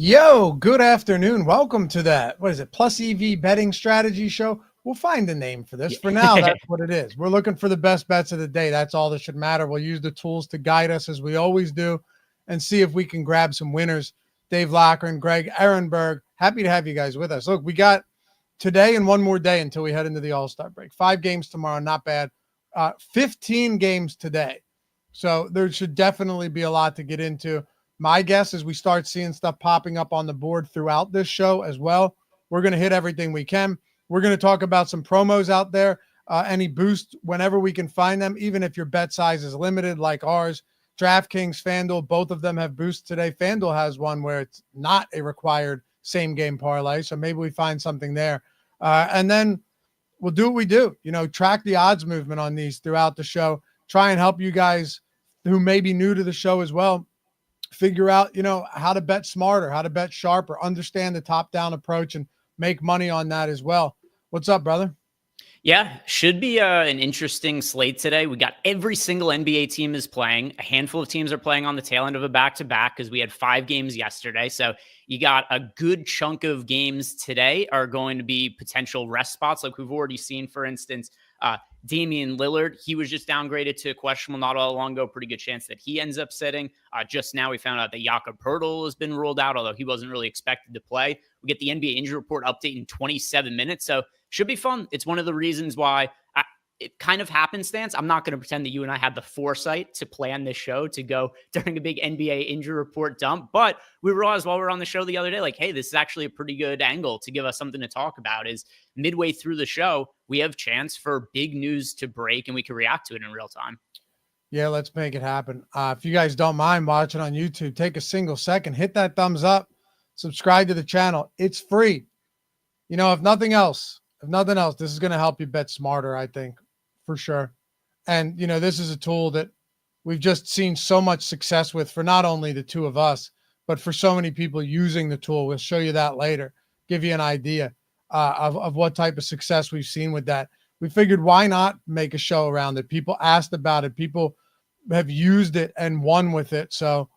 Yo, good afternoon. Welcome to that. What is it? Plus EV betting strategy show. We'll find a name for this. For now, that's what it is. We're looking for the best bets of the day. That's all that should matter. We'll use the tools to guide us as we always do and see if we can grab some winners. Dave Locker and Greg Ehrenberg. Happy to have you guys with us. Look, we got today and one more day until we head into the All-Star break. 5 games tomorrow, not bad. 15 games today. So there should definitely be a lot to get into. My guess is we start seeing stuff popping up on the board throughout this show as well. We're going to hit everything we can. We're going to talk about some promos out there, any boost whenever we can find them, even if your bet size is limited like ours. DraftKings, FanDuel, both of them have boosts today. FanDuel has one where it's not a required same-game parlay, so maybe we find something there. And then we'll do what we do, track the odds movement on these throughout the show, try and help you guys who may be new to the show as well figure out, how to bet smarter, how to bet sharper, understand the top-down approach, and make money on that as well. What's up, brother? Yeah, should be an interesting slate today. We got every single NBA team is playing. A handful of teams are playing on the tail end of a back-to-back because we had 5 games yesterday. So you got a good chunk of games today are going to be potential rest spots like we've already seen, for instance, Damian Lillard. He was just downgraded to questionable not all long ago. Pretty good chance that he ends up sitting. Just now we found out that Jakob Poeltl has been ruled out, although he wasn't really expected to play. We get the NBA injury report update in 27 minutes. So should be fun. It's one of the reasons why it kind of happenstance. I'm not going to pretend that you and I had the foresight to plan this show to go during a big NBA injury report dump, but we realized while we were on the show the other day, like, hey, this is actually a pretty good angle to give us something to talk about. Is midway through the show, we have chance for big news to break and we can react to it in real time. Yeah, let's make it happen. If you guys don't mind watching on YouTube, take a single second, hit that thumbs up, subscribe to the channel. It's free. If nothing else, this is going to help you bet smarter, I think, for sure. And, this is a tool that we've just seen so much success with for not only the two of us, but for so many people using the tool. We'll show you that later, give you an idea of what type of success we've seen with that. We figured why not make a show around it? People asked about it. People have used it and won with it. So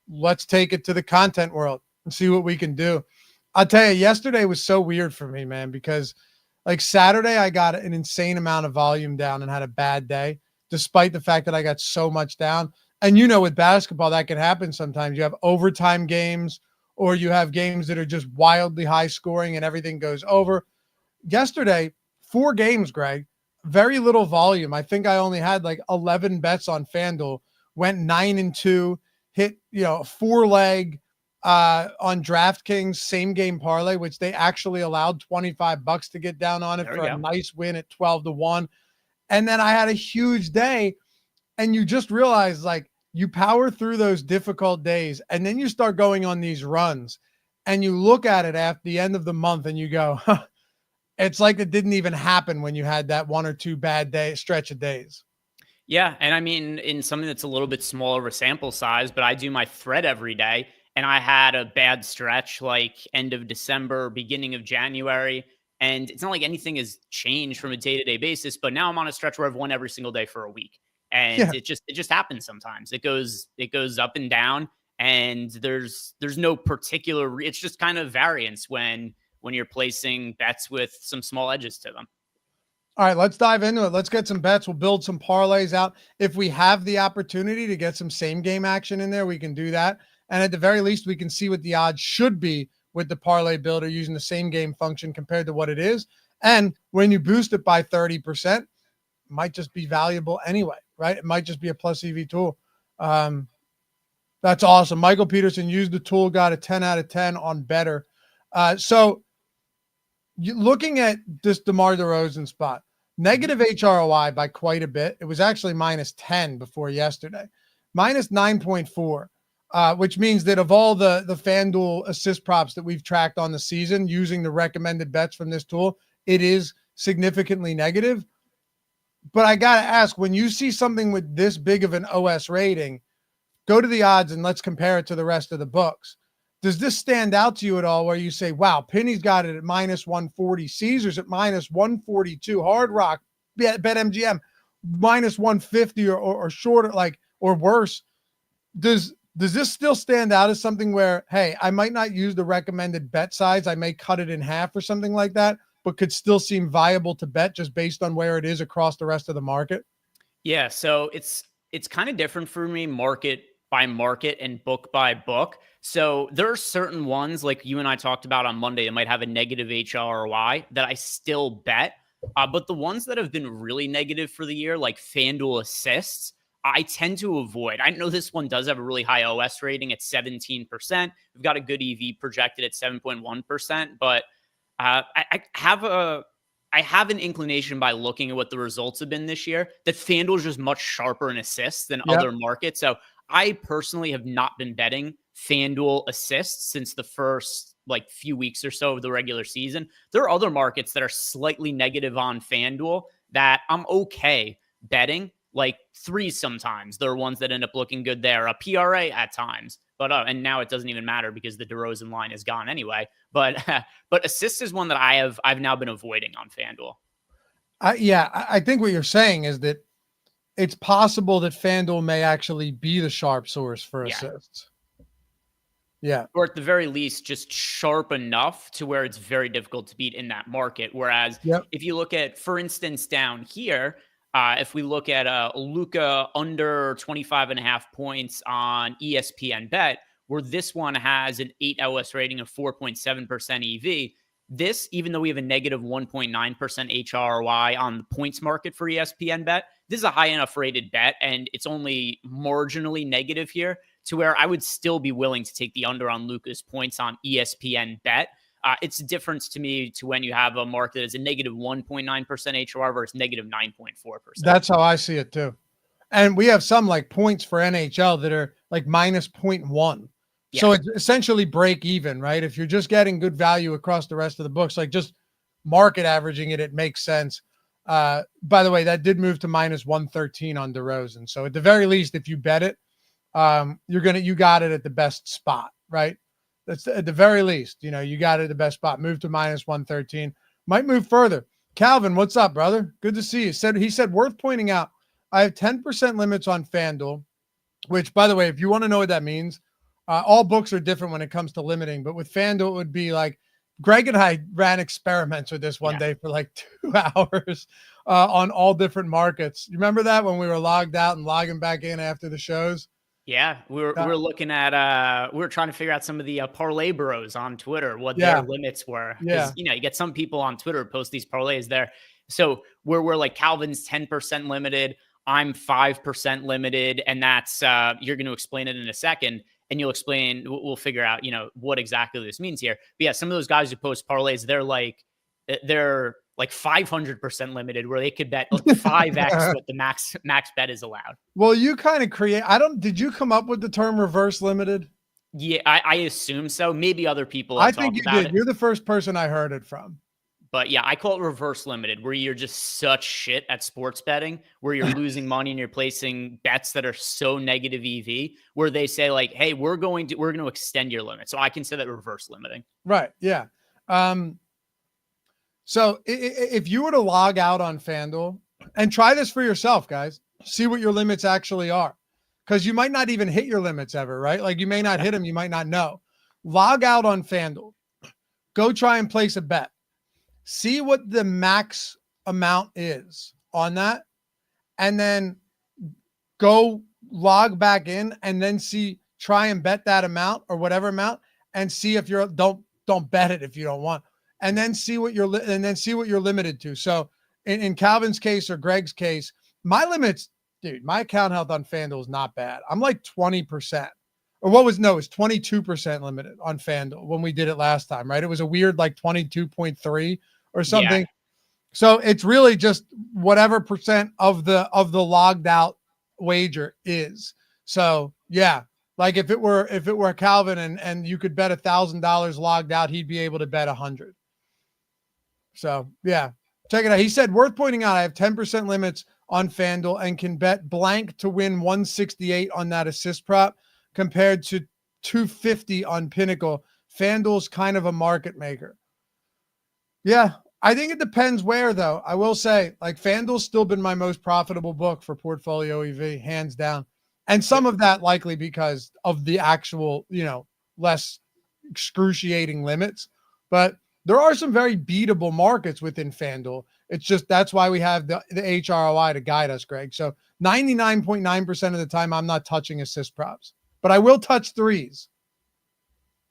let's take it to the content world and see what we can do. I'll tell you, yesterday was so weird for me, man, because like Saturday, I got an insane amount of volume down and had a bad day, despite the fact that I got so much down. And with basketball, that can happen sometimes. You have overtime games or you have games that are just wildly high scoring and everything goes over. Yesterday, 4 games, Greg, very little volume. I think I only had like 11 bets on FanDuel, went 9-2, hit, a 4-leg on DraftKings same game parlay, which they actually allowed $25 to get down on it for a nice win at 12-1. And then I had a huge day, and you just realize like you power through those difficult days, and then you start going on these runs, and you look at it at the end of the month, and you go, huh, it's like it didn't even happen when you had that 1 or 2 bad day stretch of days. Yeah, and I mean, in something that's a little bit smaller of a sample size, but I do my thread every day. And I had a bad stretch like end of December, beginning of January. And it's not like anything has changed from a day-to-day basis, but now I'm on a stretch where I've won every single day for a week. And it just happens sometimes. It goes up and down, and there's no particular, it's just kind of variance when you're placing bets with some small edges to them. All right, let's dive into it. Let's get some bets. We'll build some parlays out. If we have the opportunity to get some same game action in there, we can do that. And at the very least, we can see what the odds should be with the parlay builder using the same game function compared to what it is. And when you boost it by 30%, it might just be valuable anyway, right? It might just be a plus EV tool. That's awesome. Michael Peterson used the tool, got a 10 out of 10 on better. So looking at this DeMar DeRozan spot, negative HROI by quite a bit. It was actually minus 10 before yesterday, minus 9.4. Which means that of all the FanDuel assist props that we've tracked on the season using the recommended bets from this tool, it is significantly negative. But I got to ask, when you see something with this big of an OS rating, go to the odds and let's compare it to the rest of the books. Does this stand out to you at all where you say, wow, Penny's got it at minus 140, Caesars at minus 142, Hard Rock, BetMGM, minus 150 or shorter, like, or worse? Does Does this still stand out as something where, hey, I might not use the recommended bet size. I may cut it in half or something like that, but could still seem viable to bet just based on where it is across the rest of the market? Yeah, so it's kind of different for me market by market and book by book. So there are certain ones like you and I talked about on Monday that might have a negative HRY that I still bet. But the ones that have been really negative for the year, like FanDuel assists, I tend to avoid. I know this one does have a really high OS rating at 17%. We've got a good EV projected at 7.1%, but I have an inclination by looking at what the results have been this year that FanDuel is just much sharper in assists than Yep. other markets. So I personally have not been betting FanDuel assists since the first like few weeks or so of the regular season. There are other markets that are slightly negative on FanDuel that I'm okay betting, like threes sometimes. There are ones that end up looking good there, a PRA at times. But and now it doesn't even matter because the DeRozan line is gone anyway. But but assist is one that I've now been avoiding on FanDuel. I think what you're saying is that it's possible that FanDuel may actually be the sharp source for Yeah. assists. Yeah. Or at the very least, just sharp enough to where it's very difficult to beat in that market. Whereas Yep. if you look at, for instance, down here, if we look at Luka under 25.5 points on ESPN Bet, where this one has an 8 OS rating of 4.7% EV, this, even though we have a negative 1.9% HRY on the points market for ESPN Bet, this is a high enough rated bet, and it's only marginally negative here to where I would still be willing to take the under on Luka's points on ESPN Bet. It's a difference to me to when you have a market that is a negative 1.9% HOR versus negative 9.4%. That's how I see it too. And we have some like points for NHL that are like minus 0.1. Yeah. So it's essentially break even, right? If you're just getting good value across the rest of the books, like just market averaging it, it makes sense. By the way, that did move to minus 113 on DeRozan. So at the very least, if you bet it, you got it at the best spot, right? That's at the very least, you got it at the best spot. Move to minus 113. Might move further. Calvin, what's up, brother? Good to see you. He said worth pointing out, I have 10% limits on FanDuel, which, by the way, if you want to know what that means, all books are different when it comes to limiting, but with FanDuel, it would be like Greg and I ran experiments with this one day for like 2 hours on all different markets. You remember that when we were logged out and logging back in after the shows? Yeah, we're looking at we were trying to figure out some of the parlay bros on Twitter, what their limits were. Because you get some people on Twitter who post these parlays there. So we're like Calvin's 10% limited, I'm 5% limited, and that's you're going to explain it in a second, and you'll explain. We'll figure out what exactly this means here. But yeah, some of those guys who post parlays, they're like 500% limited, where they could bet 5x what the max bet is allowed. Well, you kind of did you come up with the term reverse limited? Yeah, I assume so. Maybe other people I think you did. it. You're the first person I heard it from. But yeah, I call it reverse limited, where you're just such shit at sports betting, where you're losing money and you're placing bets that are so negative EV, where they say like, hey, we're going to extend your limit. So I consider that reverse limiting. Right. Yeah. So if you were to log out on FanDuel and try this for yourself, guys, see what your limits actually are, because you might not even hit your limits ever, right? Like you may not hit them. You might not know. Log out on FanDuel, go try and place a bet, see what the max amount is on that, and then go log back in and then try and bet that amount or whatever amount and see if don't bet it if you don't want. And then see what you're limited to. So in Calvin's case or Greg's case, my limits, dude, my account health on FanDuel is not bad. I'm like 20%, or it's 22% limited on FanDuel when we did it last time, right? It was a weird like 22.3 or something. Yeah. So it's really just whatever percent of the logged out wager is. So yeah. Like if it were Calvin and you could bet $1,000 logged out, he'd be able to bet 100. So yeah, check it out. He said, worth pointing out, I have 10% limits on FanDuel and can bet blank to win 168 on that assist prop compared to 250 on Pinnacle. FanDuel's kind of a market maker. Yeah, I think it depends where, though. I will say, like, FanDuel's still been my most profitable book for Portfolio EV, hands down. And some of that likely because of the actual, less excruciating limits. But there are some very beatable markets within FanDuel. It's just that's why we have the HROI to guide us, Greg. So 99.9% of the time, I'm not touching assist props, but I will touch threes.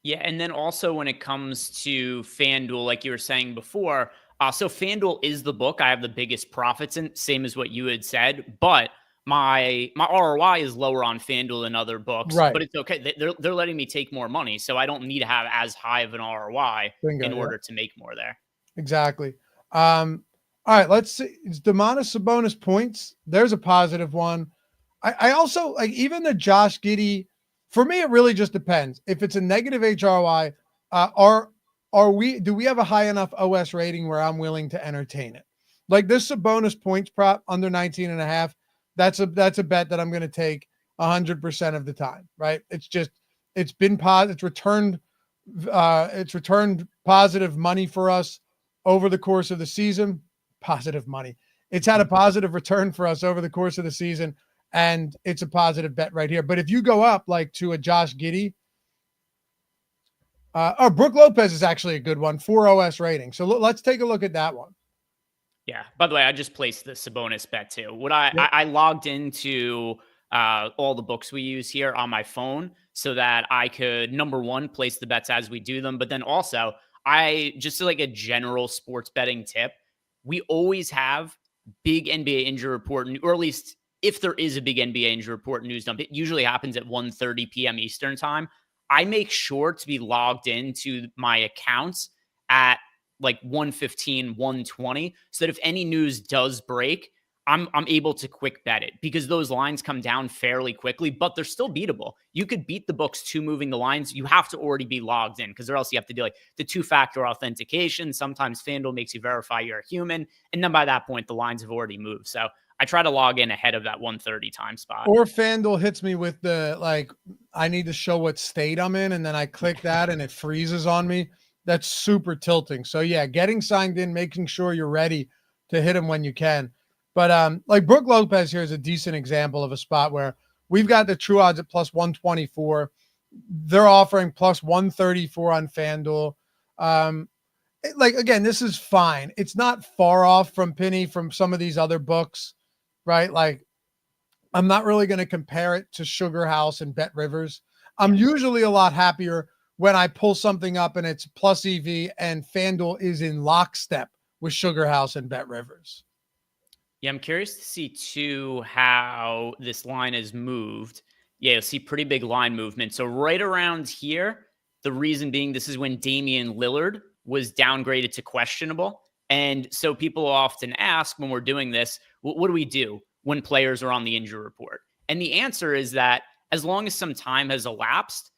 Yeah, and then also when it comes to FanDuel, like you were saying before, so FanDuel is the book I have the biggest profits in, same as what you had said, but my ROI is lower on FanDuel than other books, Right. but it's okay. They're letting me take more money, so I don't need to have as high of an ROI Bingo, in order to make more there. Exactly. All right, let's see. It's Domantas Sabonis points. There's a positive one. I also like even the Josh Giddey. For me, it really just depends. If it's a negative HRY, do we have a high enough OS rating where I'm willing to entertain it? Like this Sabonis points prop under 19.5. That's a bet that I'm going to take 100% of the time, right? It's been positive. It's returned positive money for us over the course of the season. Positive money. It's had a positive return for us over the course of the season, and it's a positive bet right here. But if you go up like to a Josh Giddey, Brooke Lopez is actually a good one, 4 OS rating. So let's take a look at that one. Yeah. By the way, I just placed the Sabonis bet too. I logged into all the books we use here on my phone so that I could, number one, place the bets as we do them. But then also, just like a general sports betting tip, we always have big NBA injury report, or at least if there is a big NBA injury report news dump, it usually happens at 1:30 p.m. Eastern time. I make sure to be logged into my accounts at like 1:15, 1:20, so that if any news does break, I'm able to quick bet it because those lines come down fairly quickly, but they're still beatable. You could beat the books to moving the lines. You have to already be logged in because or else you have to do like the 2-factor authentication. Sometimes FanDuel makes you verify you're a human. And then by that point, the lines have already moved. So I try to log in ahead of that 1:30 time spot. Or FanDuel hits me with the, like, I need to show what state I'm in. And then I click that and it freezes on me. That's super tilting. So yeah, getting signed in, making sure you're ready to hit them when you can. But like Brooke Lopez here is a decent example of a spot where we've got the true odds at plus 124. They're offering plus 134 on FanDuel. Like, again, this is fine. It's not far off from Penny from some of these other books, right? Like, I'm not really going to compare it to Sugar House and Bet Rivers. I'm usually a lot happier when I pull something up and it's plus EV and FanDuel is in lockstep with Sugar House and Bet Rivers. Yeah, I'm curious to see too how this line has moved. Yeah, you'll see pretty big line movement. So right around here, the reason being this is when Damian Lillard was downgraded to questionable. And so people often ask when we're doing this, what do we do when players are on the injury report? And the answer is that as long as some time has elapsed,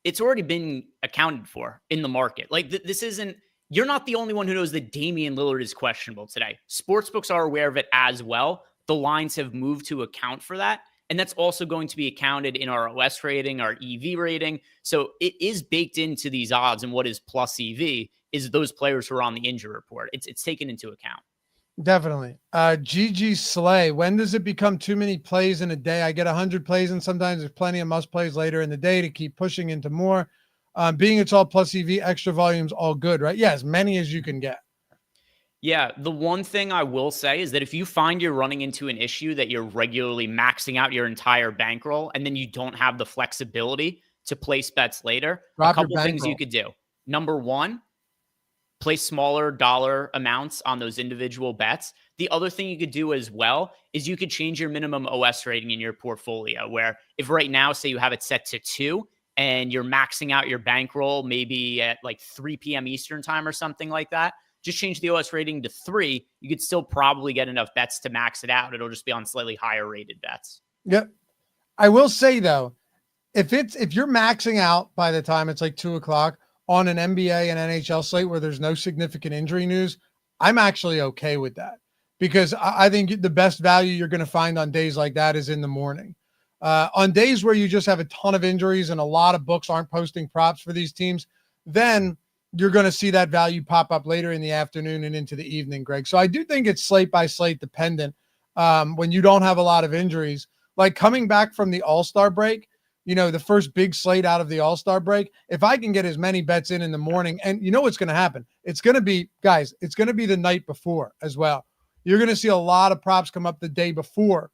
it's already been accounted for in the market. Like this isn't, you're not the only one who knows that Damian Lillard is questionable today. Sportsbooks are aware of it as well. The lines have moved to account for that. And that's also going to be accounted in our OS rating, our EV rating. So it is baked into these odds. And what is plus EV is those players who are on the injury report. It's taken into account. Definitely. GG Slay. When does it become too many plays in a day? I get 100 plays and sometimes there's plenty of must plays later in the day to keep pushing into more. Being it's all plus EV, extra volume's all good, right? Yeah, as many as you can get. Yeah, the one thing I will say is that if you find you're running into an issue that you're regularly maxing out your entire bankroll and then you don't have the flexibility to place bets later, a couple things you could do. Number one, place smaller dollar amounts on those individual bets. The other thing you could do as well is you could change your minimum OS rating in your portfolio, where if right now, say you have it set to 2 and you're maxing out your bankroll maybe at like 3 p.m. Eastern time or something like that, just change the OS rating to 3. You could still probably get enough bets to max it out. It'll just be on slightly higher rated bets. Yep. I will say though, if you're maxing out by the time it's like 2:00 on an NBA and NHL slate where there's no significant injury news, I'm actually okay with that because I think the best value you're going to find on days like that is in the morning. On days where you just have a ton of injuries and a lot of books aren't posting props for these teams, then you're going to see that value pop up later in the afternoon and into the evening, Greg. So I do think it's slate by slate dependent when you don't have a lot of injuries. like coming back from the All-Star break, the first big slate out of the All-Star break, if I can get as many bets in the morning, and you know what's going to happen? It's going to be, guys, it's going to be the night before as well. You're going to see a lot of props come up the day before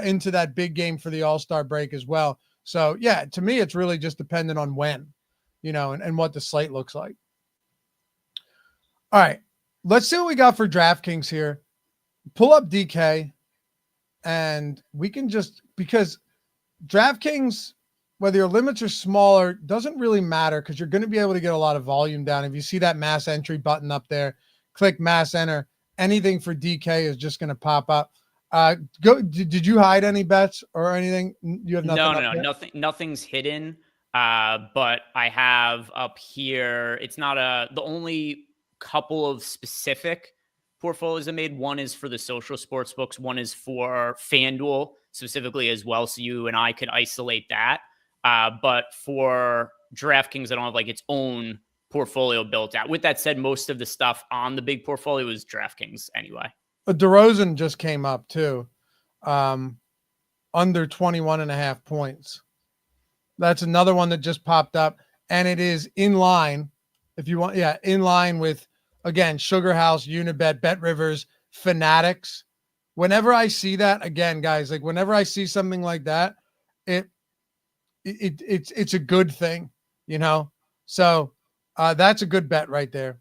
into that big game for the All-Star break as well. So, yeah, to me, it's really just dependent on when, and what the slate looks like. All right, let's see what we got for DraftKings here. Pull up DK, and we can just, because DraftKings, whether your limits are smaller, doesn't really matter because you're going to be able to get a lot of volume down. If you see that mass entry button up there, click mass enter. Anything for DK is just going to pop up. Did you hide any bets or anything? You have nothing. No, nothing's hidden. But I have up here, it's not the only couple of specific portfolios I made. One is for the social sports books. One is for FanDuel specifically as well. So you and I could isolate that. But for DraftKings, I don't have like its own portfolio built out. With that said, most of the stuff on the big portfolio is DraftKings anyway. DeRozan just came up too. Under 21.5 points. That's another one that just popped up, and it is in line. If you want, in line with, again, Sugar House, Unibet, Bet Rivers, Fanatics. Whenever I see that, again, guys, like whenever I see something like that, it's a good thing, So that's a good bet right there.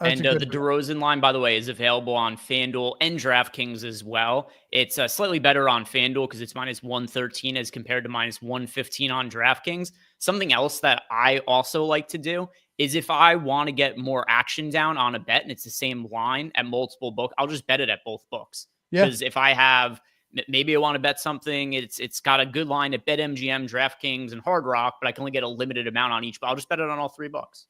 And the DeRozan line, by the way, is available on FanDuel and DraftKings as well. It's slightly better on FanDuel because it's minus 113 as compared to minus 115 on DraftKings. Something else that I also like to do is if I want to get more action down on a bet and it's the same line at multiple books, I'll just bet it at both books. Because if I have, maybe I want to bet something, it's got a good line at BetMGM, DraftKings, and Hard Rock, but I can only get a limited amount on each, but I'll just bet it on all three books.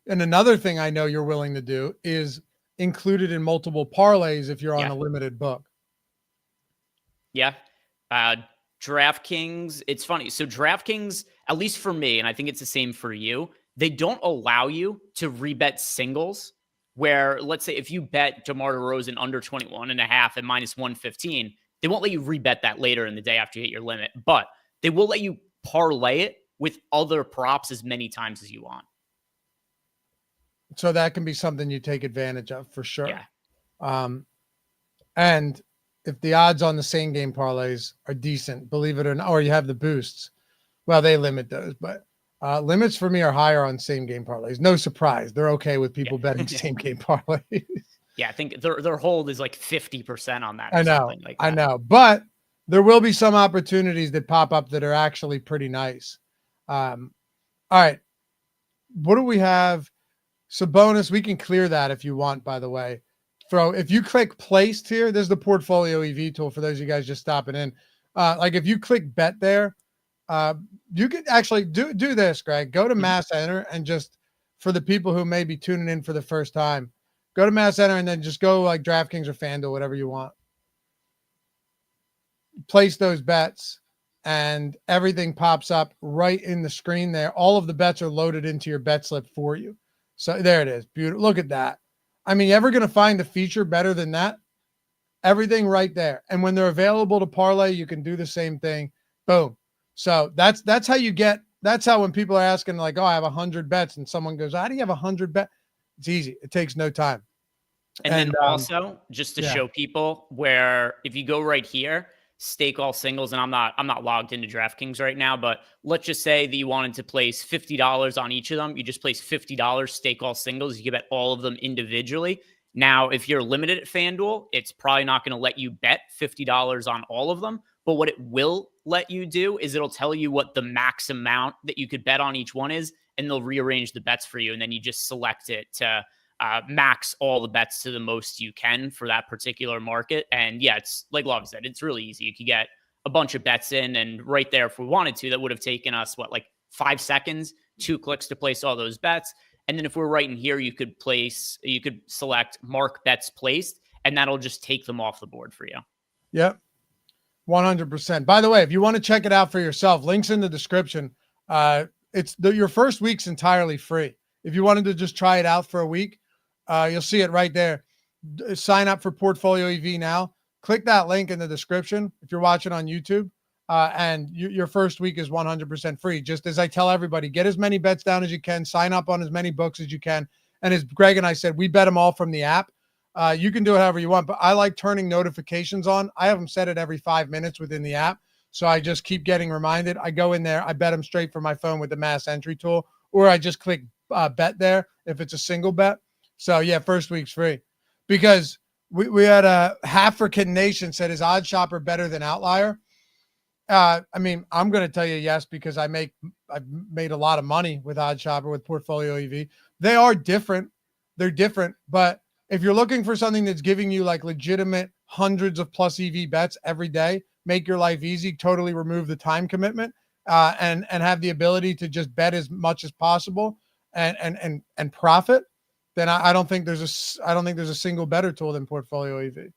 And another thing I know you're willing to do is include it in multiple parlays if you're on a limited book. Yeah. DraftKings, it's funny. So DraftKings, at least for me, and I think it's the same for you, they don't allow you to rebet singles where, let's say, if you bet DeMar DeRozan under 21.5 at minus 115, they won't let you rebet that later in the day after you hit your limit, but they will let you parlay it with other props as many times as you want. So that can be something you take advantage of for sure. Yeah. And if the odds on the same game parlays are decent, believe it or not, or you have the boosts, well, they limit those, but limits for me are higher on same game parlays. No surprise. They're okay with people betting same game parlays. Yeah. I think their hold is like 50% on that. I know, but there will be some opportunities that pop up that are actually pretty nice. All right. What do we have? Sabonis, we can clear that if you want, by the way. If you click placed here, there's the portfolio EV tool for those of you guys just stopping in. Like if you click bet there, you could actually do this, Greg. Go to mass enter and just, for the people who may be tuning in for the first time, go to mass enter and then just go like DraftKings or FanDuel, whatever you want. Place those bets and everything pops up right in the screen there. All of the bets are loaded into your bet slip for you. So there it is. Beautiful. Look at that. I mean, you ever going to find a feature better than that? Everything right there. And when they're available to parlay, you can do the same thing. Boom. So that's how you get, that's how when people are asking like, oh, I have 100 bets and someone goes, how do you have 100 bets? It's easy. It takes no time. And then also just to show people where if you go right here, stake all singles, and I'm not logged into DraftKings right now, but let's just say that you wanted to place $50 on each of them. You just place $50, stake all singles. You can bet all of them individually. Now, if you're limited at FanDuel, it's probably not going to let you bet $50 on all of them. But what it will let you do is it'll tell you what the max amount that you could bet on each one is, and they'll rearrange the bets for you. And then you just select it to max all the bets to the most you can for that particular market. And yeah, it's like Love said, it's really easy. You could get a bunch of bets in, and right there, if we wanted to, that would have taken us like 5 seconds, 2 clicks to place all those bets. And then if we're right in here, you could select mark bets placed, and that'll just take them off the board for you. Yep. 100%. By the way, if you want to check it out for yourself, links in the description. Your first week's entirely free. If you wanted to just try it out for a week, you'll see it right there. Sign up for Portfolio EV now. click that link in the description if you're watching on YouTube. And your first week is 100% free. Just as I tell everybody, get as many bets down as you can, sign up on as many books as you can. And as Greg and I said, we bet them all from the app. You can do it however you want, but I like turning notifications on. I have them set it every 5 minutes within the app. So I just keep getting reminded. I go in there, I bet them straight from my phone with the mass entry tool, or I just click bet there if it's a single bet. So yeah, first week's free. Because we had a African Nation said, is OddsShopper better than Outlier? I mean, I'm going to tell you yes, because I've made a lot of money with OddsShopper, with PortfolioEV. They are different. They're different. But if you're looking for something that's giving you like legitimate hundreds of plus EV bets every day, make your life easy, totally remove the time commitment, and have the ability to just bet as much as possible and profit, then I don't think there's a single better tool than PortfolioEV.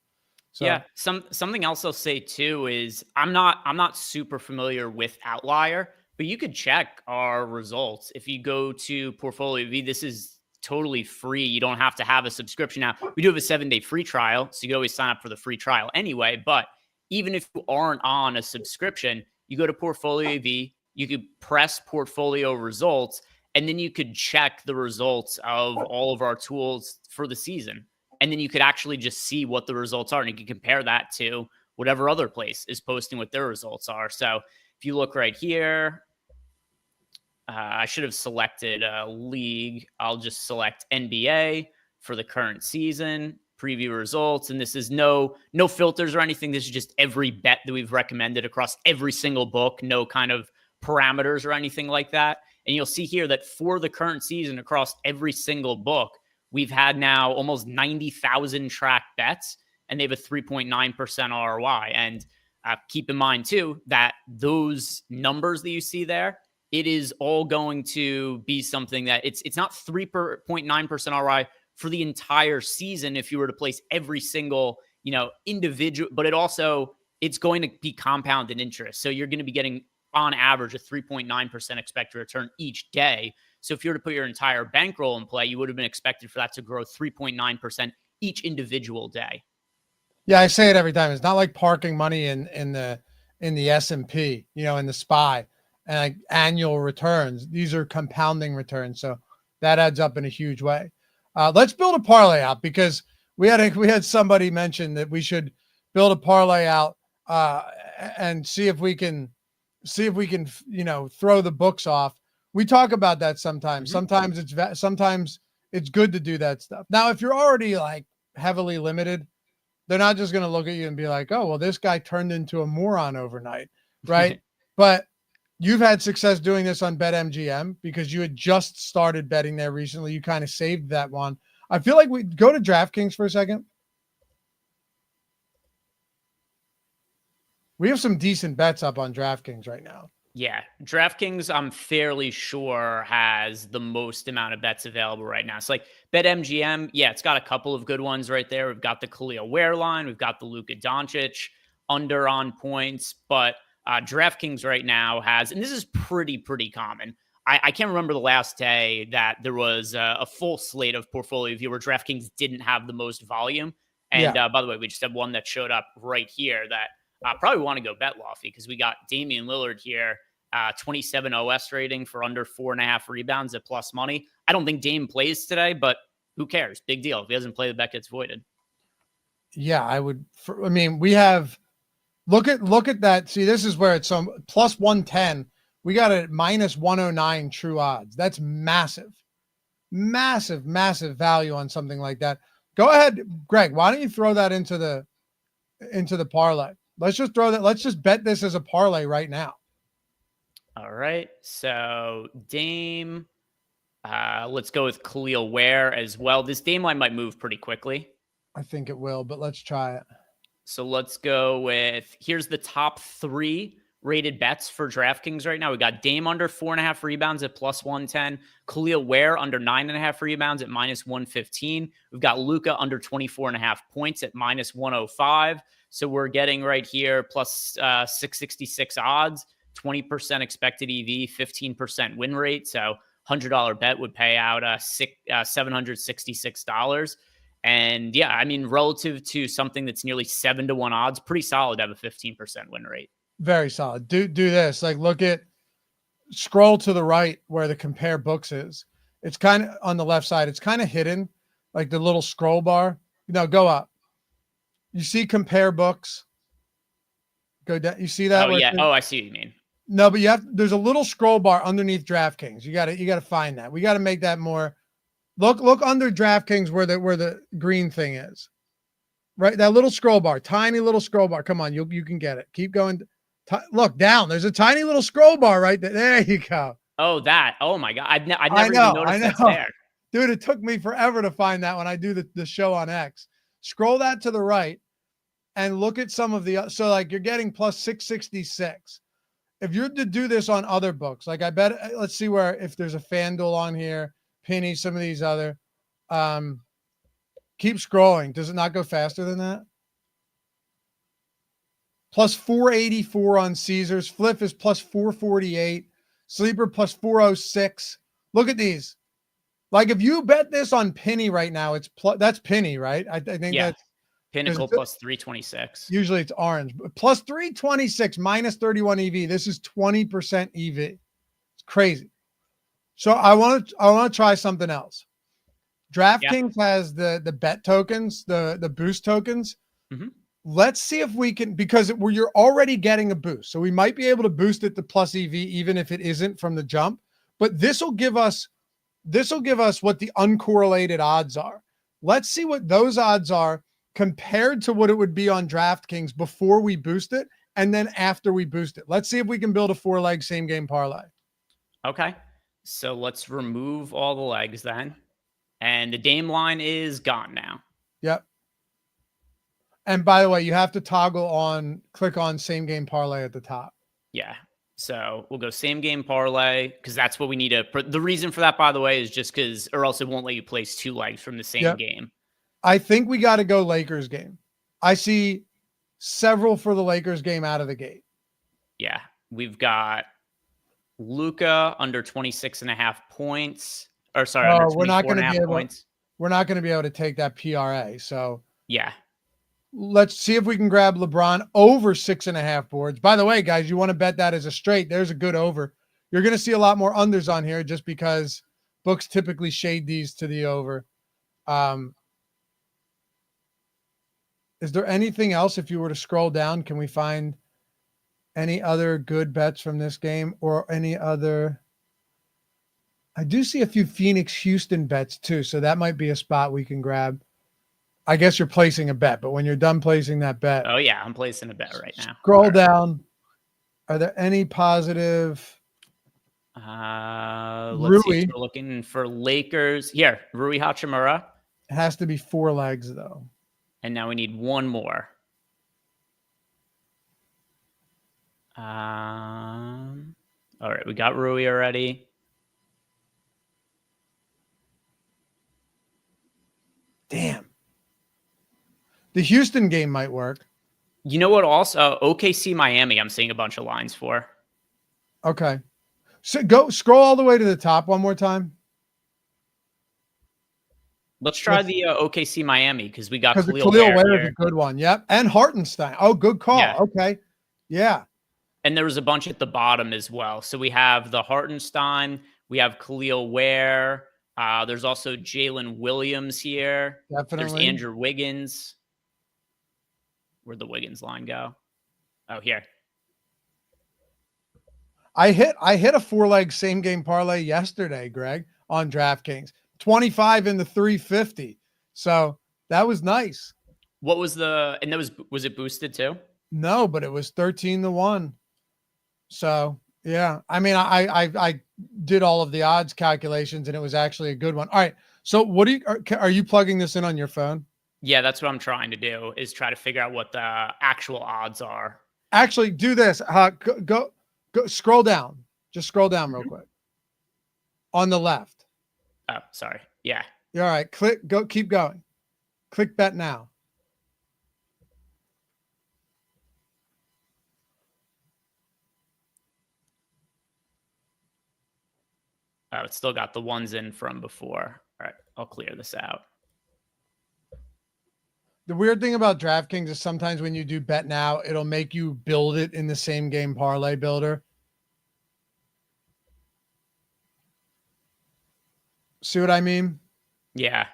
So. Yeah, something else I'll say too is I'm not super familiar with Outlier, but you could check our results if you go to PortfolioEV. This is totally free. You don't have to have a subscription. Now we do have a 7-day free trial, so you can always sign up for the free trial anyway. But even if you aren't on a subscription, you go to PortfolioEV, you could press Portfolio Results, and then you could check the results of all of our tools for the season. And then you could actually just see what the results are. And you can compare that to whatever other place is posting what their results are. So if you look right here, I should have selected a league. I'll just select NBA for the current season, preview results. And this is no filters or anything. This is just every bet that we've recommended across every single book, no kind of parameters or anything like that. And you'll see here that for the current season across every single book, we've had now almost 90,000 tracked bets, and they have a 3.9% ROI. And keep in mind, too, that those numbers that you see there, it is all going to be something that it's not 3.9% ROI for the entire season if you were to place every single, individual, but it's going to be compounded interest. So you're going to be getting, on average, a 3.9% expected return each day. So if you were to put your entire bankroll in play, you would have been expected for that to grow 3.9% each individual day. Yeah, I say it every time. It's not like parking money in the S&P, in the SPY, and like annual returns. These are compounding returns, so that adds up in a huge way. Let's build a parlay out, because we had somebody mention that we should build a parlay out and see if we can throw the books off. We talk about that sometimes. Mm-hmm. Sometimes it's good to do that stuff. Now, if you're already like heavily limited, they're not just going to look at you and be like, oh, well, this guy turned into a moron overnight, right? But you've had success doing this on BetMGM because you had just started betting there recently. You kind of saved that one. I feel like we go to DraftKings for a second. We have some decent bets up on DraftKings right now. Yeah, DraftKings, I'm fairly sure, has the most amount of bets available right now. So like BetMGM, yeah, it's got a couple of good ones right there. We've got the Khalil Ware line. We've got the Luka Doncic under on points. But DraftKings right now has, and this is pretty common. I can't remember the last day that there was a full slate of PortfolioEV where DraftKings didn't have the most volume. And by the way, we just have one that showed up right here that probably want to go bet Lofty, because we got Damian Lillard here, 27 OS rating for under 4.5 rebounds at plus money. I don't think Dame plays today, but who cares? Big deal. If he doesn't play, the bet gets voided. Yeah, I would. We have look at that. See, this is where it's plus 110. We got a minus 109 true odds. That's massive value on something like that. Go ahead, Greg. Why don't you throw that into the parlay? Let's just throw that. Let's just bet this as a parlay right now. All right. So Dame, let's go with Khalil Ware as well. This Dame line might move pretty quickly. I think it will, but let's try it. So let's go with, here's the top 3 rated bets for DraftKings right now. We got Dame under 4.5 rebounds at plus 110. Khalil Ware under 9.5 rebounds at minus 115. We've got Luka under 24.5 points at minus 105. So we're getting right here plus 666 odds, 20% expected EV, 15% win rate. So $100 bet would pay out $766. And yeah, I mean, relative to something that's nearly 7-1 odds, pretty solid to have a 15% win rate. Very solid. Do this. Like, scroll to the right where the compare books is. It's kind of on the left side. It's kind of hidden, like the little scroll bar. No, go up. You see compare books. Go down. You see that? Oh yeah. Oh, I see what you mean. No, but there's a little scroll bar underneath DraftKings. You gotta find that. We gotta make that more. Look under DraftKings where the green thing is. Right, that little scroll bar, tiny little scroll bar. Come on, you can get it. Keep going. Look down. There's a tiny little scroll bar right there. There you go. Oh, that. Oh my God. I'd never even noticed that's there. Dude, it took me forever to find that when I do the show on X. Scroll that to the right and look at some of the, so like you're getting plus 666. If you're to do this on other books, like I bet, let's see where, if there's a FanDuel on here, Penny, some of these other, keep scrolling. Does it not go faster than that? Plus 484 on Caesars. Flip is plus 448. Sleeper plus 406. Look at these. Like if you bet this on Penny right now, that's Penny, right? I think that's Pinnacle plus 326. Usually it's orange, but plus 326 minus 31 EV. This is 20% EV. It's crazy. So I want to try something else. DraftKings has the bet tokens, the boost tokens. Mm-hmm. Let's see if we can, because you're already getting a boost. So we might be able to boost it to plus EV, even if it isn't from the jump, but this will give us what the uncorrelated odds are. Let's see what those odds are compared to what it would be on DraftKings before we boost it. And then after we boost it, let's see if we can build a 4-leg same game parlay. Okay. So let's remove all the legs then. And the Dame line is gone now. Yep. And by the way, you have to click on same game parlay at the top. Yeah. So we'll go same game parlay because that's what we need to. The reason for that, by the way, is just because, or else it won't let you place 2 legs from the same game. I think we got to go Lakers game. I see several for the Lakers game out of the gate. Yeah. We've got Luka under 26.5 points. Or sorry, under 24.5 points. We're not going to be able to take that PRA. So yeah. Let's see if we can grab LeBron over 6.5 boards. By the way, guys, you want to bet that as a straight. There's a good over. You're going to see a lot more unders on here just because books typically shade these to the over. Is there anything else? If you were to scroll down, can we find any other good bets from this game or any other? I do see a few Phoenix Houston bets too. So that might be a spot we can grab. I guess you're placing a bet, but when you're done placing that bet. Oh yeah, I'm placing a bet right now. Scroll down. Are there any positive? Let's see. We're looking for Lakers. Here, Rui Hachimura. It has to be 4 legs though. And now we need one more. All right, we got Rui already. Damn. The Houston game might work. You know what? Also, OKC Miami, I'm seeing a bunch of lines for. Okay. So go scroll all the way to the top one more time. Let's try the OKC Miami because we got Khalil Ware is a good one. Yep. And Hartenstein. Oh, good call. Yeah. Okay. Yeah. And there was a bunch at the bottom as well. So we have the Hartenstein. We have Khalil Ware. There's also Jalen Williams here. Definitely. There's Andrew Wiggins. Where'd the Wiggins line go? Oh, here. I hit a 4-leg same game parlay yesterday, Greg, on DraftKings. 25 in the 350. So that was nice. What was and that was it boosted too? No, but it was 13-1. So yeah, I mean, I did all of the odds calculations and it was actually a good one. All right. So what are you plugging this in on your phone? Yeah, that's what I'm trying to do is try to figure out what the actual odds are. Actually, do this. Go scroll down. Just scroll down real quick. On the left. Oh, sorry. Yeah. You're all right. Keep going. Click bet now. Oh, it's still got the ones in from before. All right. I'll clear this out. The weird thing about DraftKings is sometimes when you do bet now, it'll make you build it in the same game parlay builder. See what I mean? Yeah.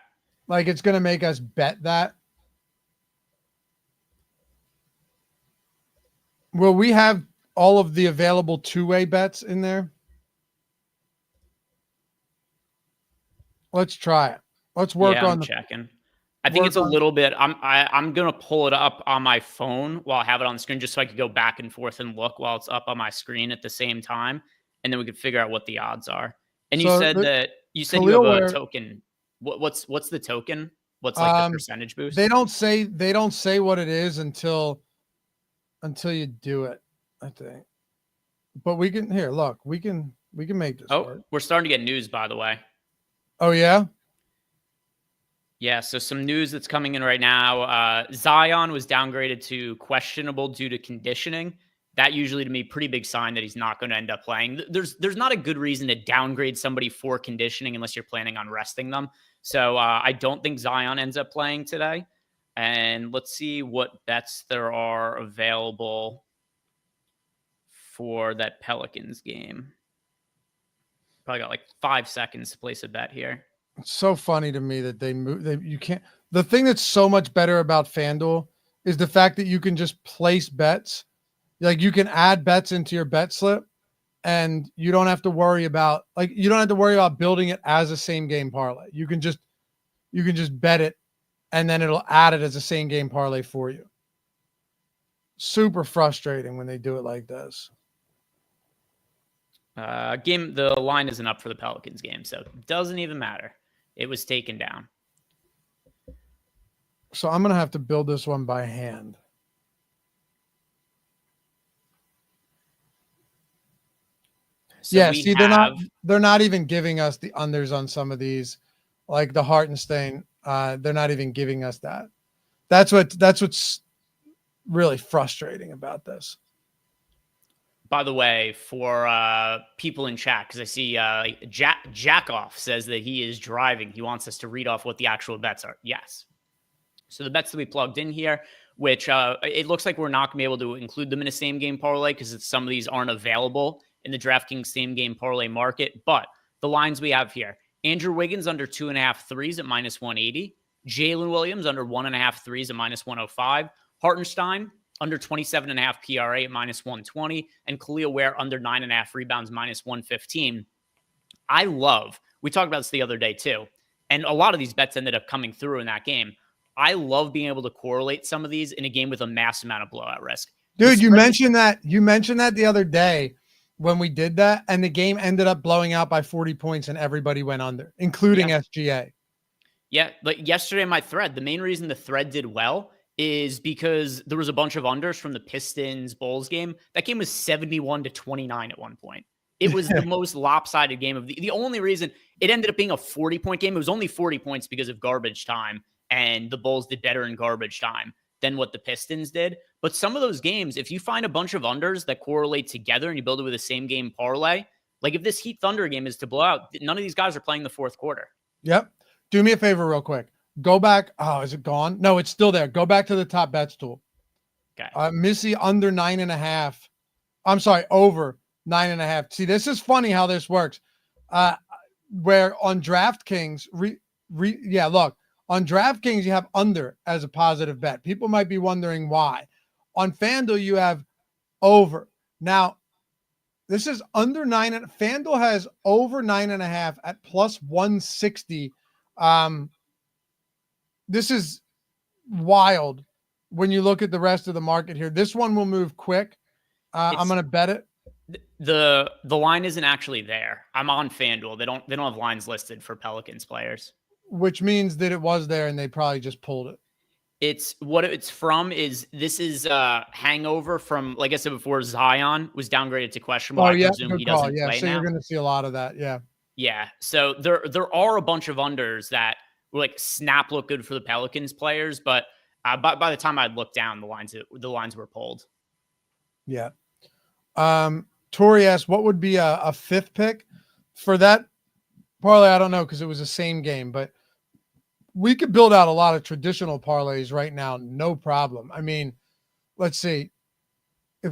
Like it's going to make us bet that. Will we have all of the available two-way bets in there? Let's try it. Let's work Yeah, on I'm the checking. I think it's a little bit. I'm gonna pull it up on my phone while I have it on the screen, just so I could go back and forth and look while it's up on my screen at the same time, and then we could figure out what the odds are. And you So said the that you have Khalil a where token. What's the token? What's like the percentage boost? they don't say what it is until you do it, I think. But we can look, we can make this work. We're starting to get news, by the way. Oh yeah? Yeah, so some news that's coming in right now. Zion was downgraded to questionable due to conditioning. That usually, to me, pretty big sign that he's not going to end up playing. There's not a good reason to downgrade somebody for conditioning unless you're planning on resting them. So I don't think Zion ends up playing today. And let's see what bets there are available for that Pelicans game. Probably got like 5 seconds to place a bet here. It's so funny to me that you can't. The thing that's so much better about FanDuel is the fact that you can just place bets. Like you can add bets into your bet slip and you don't have to worry about building it as a same game parlay. You can just bet it and then it'll add it as a same game parlay for you. Super frustrating when they do it like this. The line isn't up for the Pelicans game, so it doesn't even matter. It was taken down. So I'm going to have to build this one by hand. So yeah, see, they're not even giving us the unders on some of these, like the Hartenstein. They're not even giving us that. That's what's really frustrating about this. By the way, for people in chat, because I see Jackoff says that he is driving. He wants us to read off what the actual bets are. Yes. So the bets that we plugged in here, which it looks like we're not going to be able to include them in a same game parlay because some of these aren't available in the DraftKings same game parlay market. But the lines we have here: Andrew Wiggins under 2.5 threes at -180. Jalen Williams under 1.5 threes at -105. Hartenstein under 27.5 PRA at -120, and Khalil Ware under 9.5 rebounds -115. We talked about this the other day too, and a lot of these bets ended up coming through in that game. I love being able to correlate some of these in a game with a mass amount of blowout risk. Dude, you mentioned that the other day when we did that, and the game ended up blowing out by 40 points and everybody went under, including SGA. Yeah, like yesterday in my thread, the main reason the thread did well is because there was a bunch of unders from the Pistons Bulls game. That game was 71-29 at one point. It was the most lopsided game of the only reason it ended up being a 40-point game. It was only 40 points because of garbage time, and the Bulls did better in garbage time than what the Pistons did. But some of those games, if you find a bunch of unders that correlate together and you build it with a same game parlay, like if this Heat Thunder game is to blow out, none of these guys are playing the fourth quarter. Yep. Do me a favor real quick. Go back. Oh, is it gone? No, it's still there. Go back to the top bets tool. Okay. Missy under 9.5. I'm sorry, over 9.5. See, this is funny how this works. Where on DraftKings, look, on DraftKings, you have under as a positive bet. People might be wondering why. On FanDuel, you have over. Now, this is under 9. FanDuel has over 9.5 at +160. This is wild when you look at the rest of the market here. This one will move quick. I'm going to bet it. The line isn't actually there. I'm on FanDuel. They don't have lines listed for Pelicans players, which means that it was there and they probably just pulled it. It's what it's from is hangover from, like I said before, Zion was downgraded to questionable. Oh, I yeah, presume he doesn't play so now. You're going to see a lot of that. Yeah. Yeah. So there are a bunch of unders that were like snap look good for the Pelicans players, but by the time I'd look down, the lines were pulled. Yeah. Tori asked, what would be a fifth pick for that parlay? I don't know, because it was the same game, but we could build out a lot of traditional parlays right now, no problem. I mean, let's see.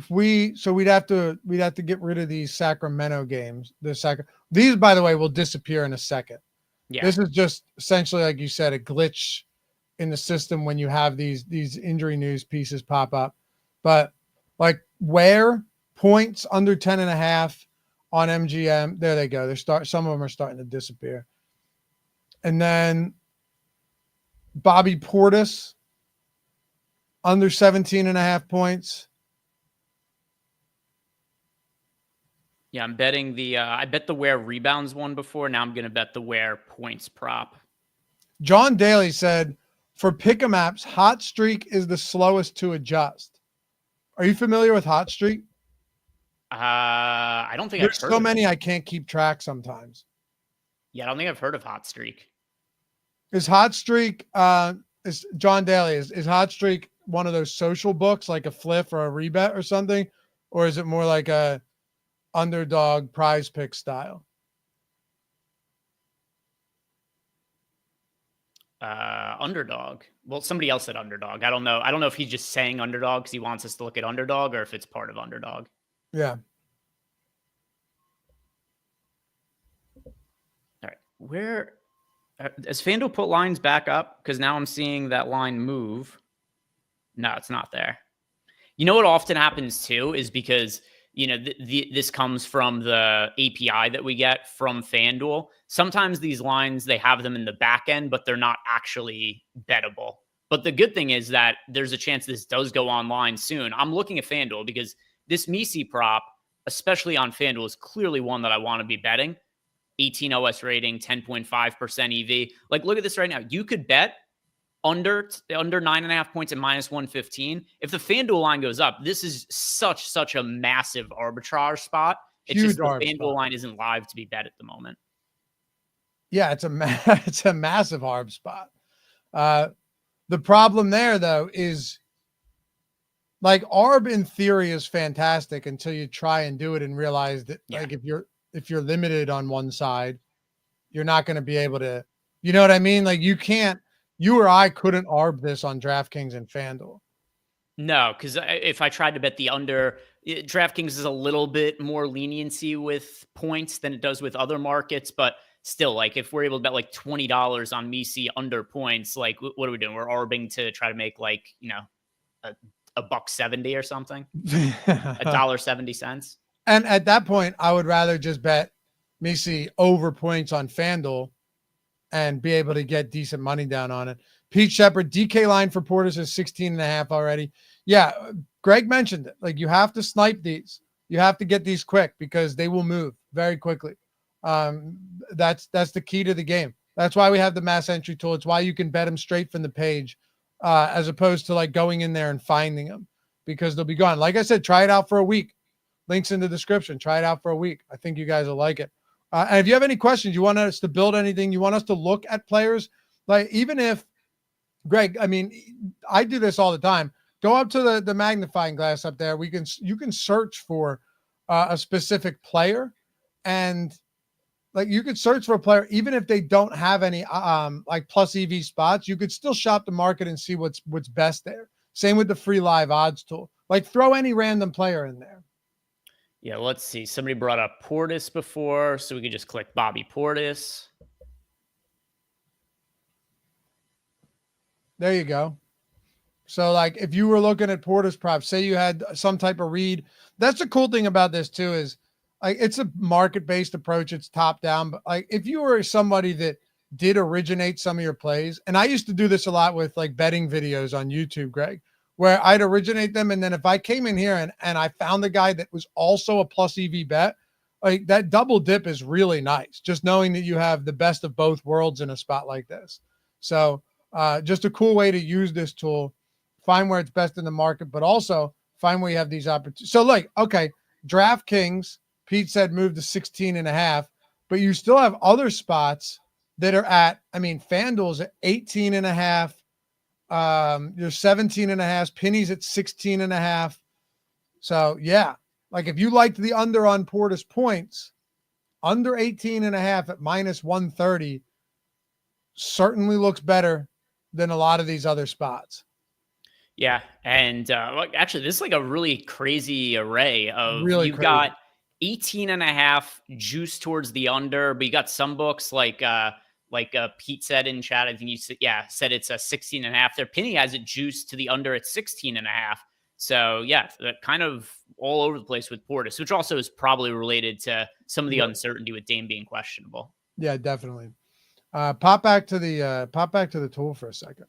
We'd have to get rid of these Sacramento games. These, by the way, will disappear in a second. Yeah. This is just essentially, like you said, a glitch in the system when you have these injury news pieces pop up. But like where points under 10.5 on MGM, there they go. Some of them are starting to disappear. And then Bobby Portis under 17.5 points. Yeah, I'm betting I bet the where rebounds one before. Now I'm going to bet the where points prop. John Daly said, for pick'em apps, Hot Streak is the slowest to adjust. Are you familiar with Hot Streak? I don't think There's I've heard so of many it. I can't keep track sometimes. Yeah, I don't think I've heard of Hot Streak. Is Hot Streak is John Daly, is Hot Streak one of those social books like a Fliff or a Rebet or something? Or is it more like a underdog prize pick style? Underdog. Well, somebody else said underdog. I don't know. I don't know if he's just saying underdog because he wants us to look at underdog or if it's part of underdog. Yeah. All right. Where has FanDuel put lines back up? Because now I'm seeing that line move. No, it's not there. You know what often happens too is because this comes from the API that we get from FanDuel. Sometimes these lines, they have them in the back end, but they're not actually bettable. But the good thing is that there's a chance this does go online soon. I'm looking at FanDuel because this Misi prop, especially on FanDuel, is clearly one that I want to be betting. 18 OS rating, 10.5% EV. Like, look at this right now. You could bet under 9.5 points at -115. If the FanDuel line goes up, this is such a massive arbitrage spot. It's Huge just the arb FanDuel spot. line isn't live to be bet at the moment. Yeah, it's a massive arb spot. The problem there though is like arb in theory is fantastic until you try and do it and realize that like if you're limited on one side, you're not going to be able to, you know what I mean? Like you or I couldn't arb this on DraftKings and FanDuel. No, because if I tried to bet the under, DraftKings is a little bit more leniency with points than it does with other markets, but still, like if we're able to bet like $20 on Misi under points, like what are we doing? We're arbing to try to make like a $1.70 or something, $1.70. And at that point, I would rather just bet Misi over points on FanDuel and be able to get decent money down on it. Pete Shepard, DK line for Portis is 16.5 already. Yeah, Greg mentioned it. Like you have to snipe these. You have to get these quick because they will move very quickly. That's the key to the game. That's why we have the mass entry tool. It's why you can bet them straight from the page, as opposed to like going in there and finding them because they'll be gone. Like I said, try it out for a week. Links in the description. Try it out for a week. I think you guys will like it. And if you have any questions, you want us to build anything, you want us to look at players, like even if Greg, I mean, I do this all the time. Go up to the magnifying glass up there. You can search for a specific player, and like you could search for a player even if they don't have any like plus EV spots. You could still shop the market and see what's best there. Same with the free live odds tool. Like throw any random player in there. Yeah, let's see. Somebody brought up Portis before, so we could just click Bobby Portis. There you go. So like if you were looking at Portis props, say you had some type of read, that's the cool thing about this too is like it's a market-based approach. It's top down, but like if you were somebody that did originate some of your plays, and I used to do this a lot with like betting videos on YouTube, Greg, where I'd originate them. And then if I came in here and I found the guy that was also a plus EV bet, like that double dip is really nice. Just knowing that you have the best of both worlds in a spot like this. So just a cool way to use this tool, find where it's best in the market, but also find where you have these opportunities. So like, okay, DraftKings, Pete said move to 16.5, but you still have other spots that are at, I mean, FanDuel's at 18.5. You're 17.5, Penny's at 16.5. So yeah, like if you liked the under on Portis points, under 18.5 at -130, certainly looks better than a lot of these other spots. Yeah. And actually, this is like a really crazy array of Really you've crazy. got 18.5 juice towards the under, but you got some books like Pete said in chat. I think you said, said it's a 16.5. Their Penny has it juiced to the under at 16.5. So yeah, that kind of all over the place with Portis, which also is probably related to some of the uncertainty with Dame being questionable. Yeah, definitely. Pop back to the tool for a second.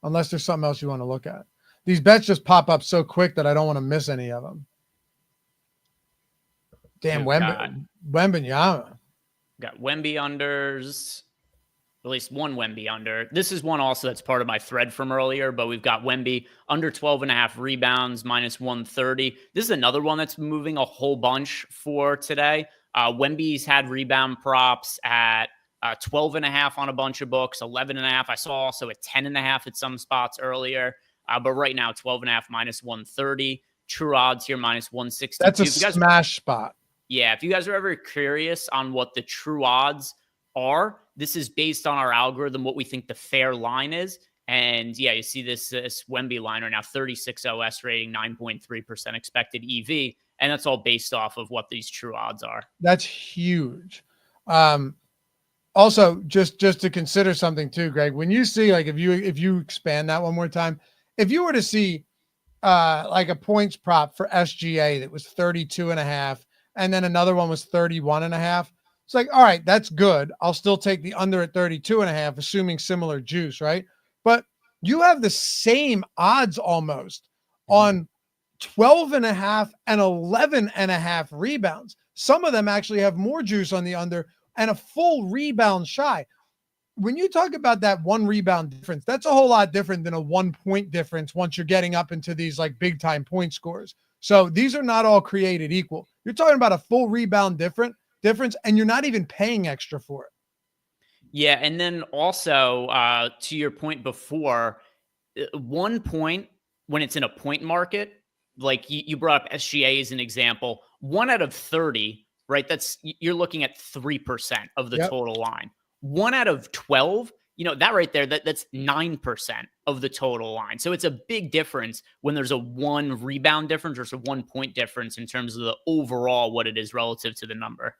Unless there's something else you want to look at. These bets just pop up so quick that I don't want to miss any of them. Damn, Wembanyama. Got Wemby unders, at least one Wemby under. This is one also that's part of my thread from earlier, but we've got Wemby under 12.5 rebounds, minus 130. This is another one that's moving a whole bunch for today. Wemby's had rebound props at 12.5 on a bunch of books, 11.5. I saw also at 10.5 at some spots earlier. But right now, 12.5 minus 130. True odds here minus 162. That's a smash spot. Yeah, if you guys are ever curious on what the true odds are, this is based on our algorithm, what we think the fair line is. And yeah, you see this Wemby line right now, 36 OS rating, 9.3% expected EV. And that's all based off of what these true odds are. That's huge. Also, just to consider something too, Greg, when you see, like, if you expand that one more time, if you were to see like a points prop for SGA that was 32.5, and then another one was 31.5, it's like, all right, that's good. I'll still take the under at 32.5, assuming similar juice, right? But you have the same odds almost on 12.5 and 11.5 rebounds. Some of them actually have more juice on the under and a full rebound shy. When you talk about that one rebound difference, that's a whole lot different than a 1 point difference once you're getting up into these like big time point scores. So these are not all created equal. You're talking about a full rebound difference, and you're not even paying extra for it. Yeah. And then also to your point before, 1 point when it's in a point market, like you brought up SGA as an example, 1 out of 30, right? You're looking at 3% of the total line. 1 out of 12, that right there, that's 9% of the total line. So it's a big difference when there's a 1 rebound difference versus a 1 point difference in terms of the overall, what it is relative to the number.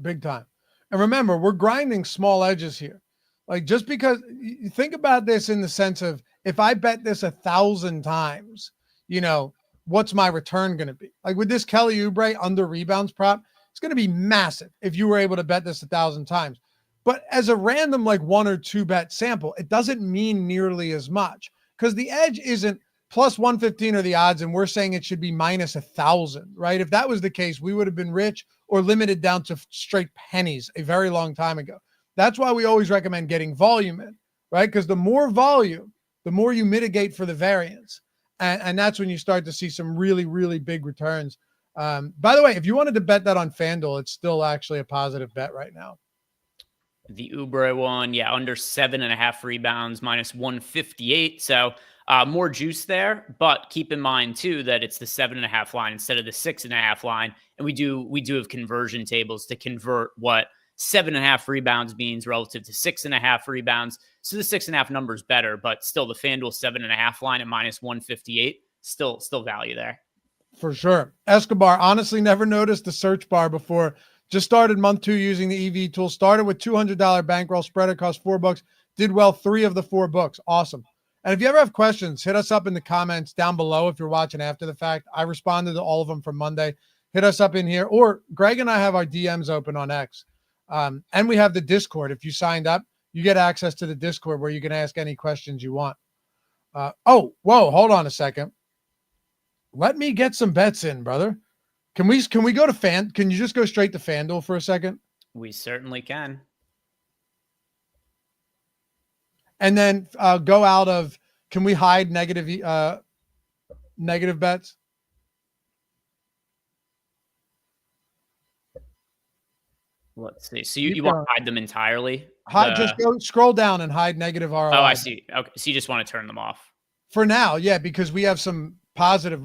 Big time. And remember, we're grinding small edges here. Like, just because you think about this in the sense of, if I bet this 1,000 times, what's my return going to be? Like with this Kelly Oubre under rebounds prop, it's going to be massive if you were able to bet this 1,000 times. But as a random, like 1 or 2 bet sample, it doesn't mean nearly as much, because the edge isn't plus 115 are the odds, and we're saying it should be minus 1,000, right? If that was the case, we would have been rich or limited down to straight pennies a very long time ago. That's why we always recommend getting volume in, right? Because the more volume, the more you mitigate for the variance. And that's when you start to see some really, really big returns. By the way, if you wanted to bet that on FanDuel, it's still actually a positive bet right now. The Oubre one, under 7.5 rebounds, minus 158. So more juice there, but keep in mind too that it's the 7.5 line instead of the 6.5 line. And we do have conversion tables to convert what 7.5 rebounds means relative to 6.5 rebounds. So the 6.5 number is better, but still the FanDuel 7.5 line at minus 158, still value there. For sure. Escobar, honestly never noticed the search bar before. Just started month 2 using the EV tool. Started with $200 bankroll, spread across $4. Did well 3 of the 4 books. Awesome. And if you ever have questions, hit us up in the comments down below if you're watching after the fact. I responded to all of them from Monday. Hit us up in here. Or Greg and I have our DMs open on X. And we have the Discord. If you signed up, you get access to the Discord where you can ask any questions you want. Whoa, hold on a second. Let me get some bets in, brother. Can we go to Can you just go straight to FanDuel for a second? We certainly can. And then go out of, can we hide negative bets? Let's see. So you want to hide them entirely? Just go scroll down and hide negative ROI. Oh, I see. Okay. So you just want to turn them off? For now, yeah, because we have some positive.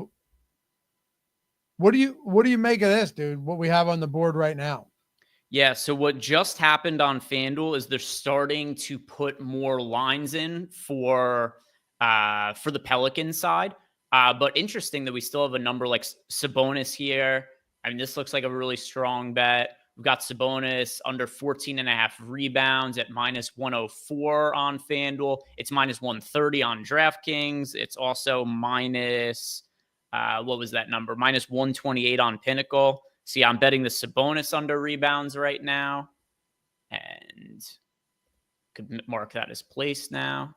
What do you make of this, dude? What we have on the board right now? Yeah, so what just happened on FanDuel is they're starting to put more lines in for the Pelicans side. But interesting that we still have a number like Sabonis here. I mean, this looks like a really strong bet. We've got Sabonis under 14 and a half rebounds at minus 104 on FanDuel. It's minus 130 on DraftKings. It's also minus, what was that number? Minus 128 on Pinnacle. See, I'm betting the Sabonis under rebounds right now, and could mark that as placed now.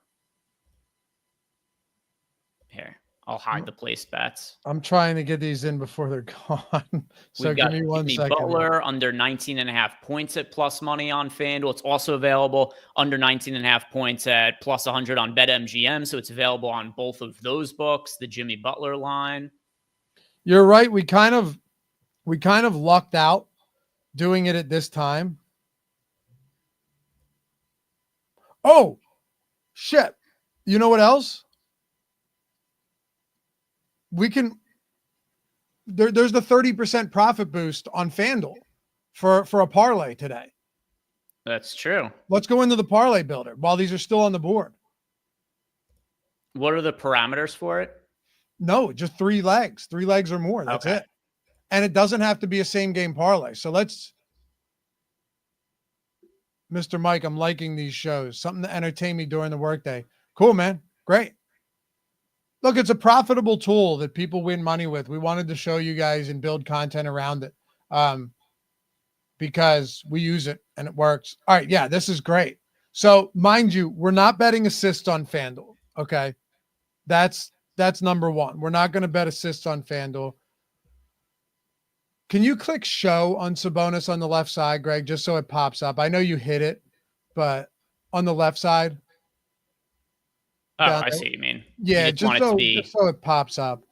Here, I'll hide the placed bets. I'm trying to get these in before they're gone. So We've got give me 1 second. Butler under 19 and a half points at plus money on FanDuel. It's also available under 19 and a half points at plus 100 on BetMGM. So it's available on both of those books, the Jimmy Butler line. You're right. We kind of lucked out doing it at this time. Oh, shit. You know what else? We can there's the 30% profit boost on FanDuel for a parlay today. That's true. Let's go into the parlay builder while these are still on the board. What are the parameters for it? No, just 3 legs. 3 legs or more. That's it. And it doesn't have to be a same game parlay. So let's, Mr. Mike, I'm liking these shows. Something to entertain me during the workday. Cool, man. Great. Look, it's a profitable tool that people win money with. We wanted to show you guys and build content around it because we use it and it works. All right. Yeah, this is great. So mind you, we're not betting assists on FanDuel. Okay. That's number one. We're not going to bet assists on FanDuel. Can you click show on Sabonis on the left side, Greg, just so it pops up? I know you hit it, but on the left side. Oh, I see what you mean. Yeah, just so it pops up.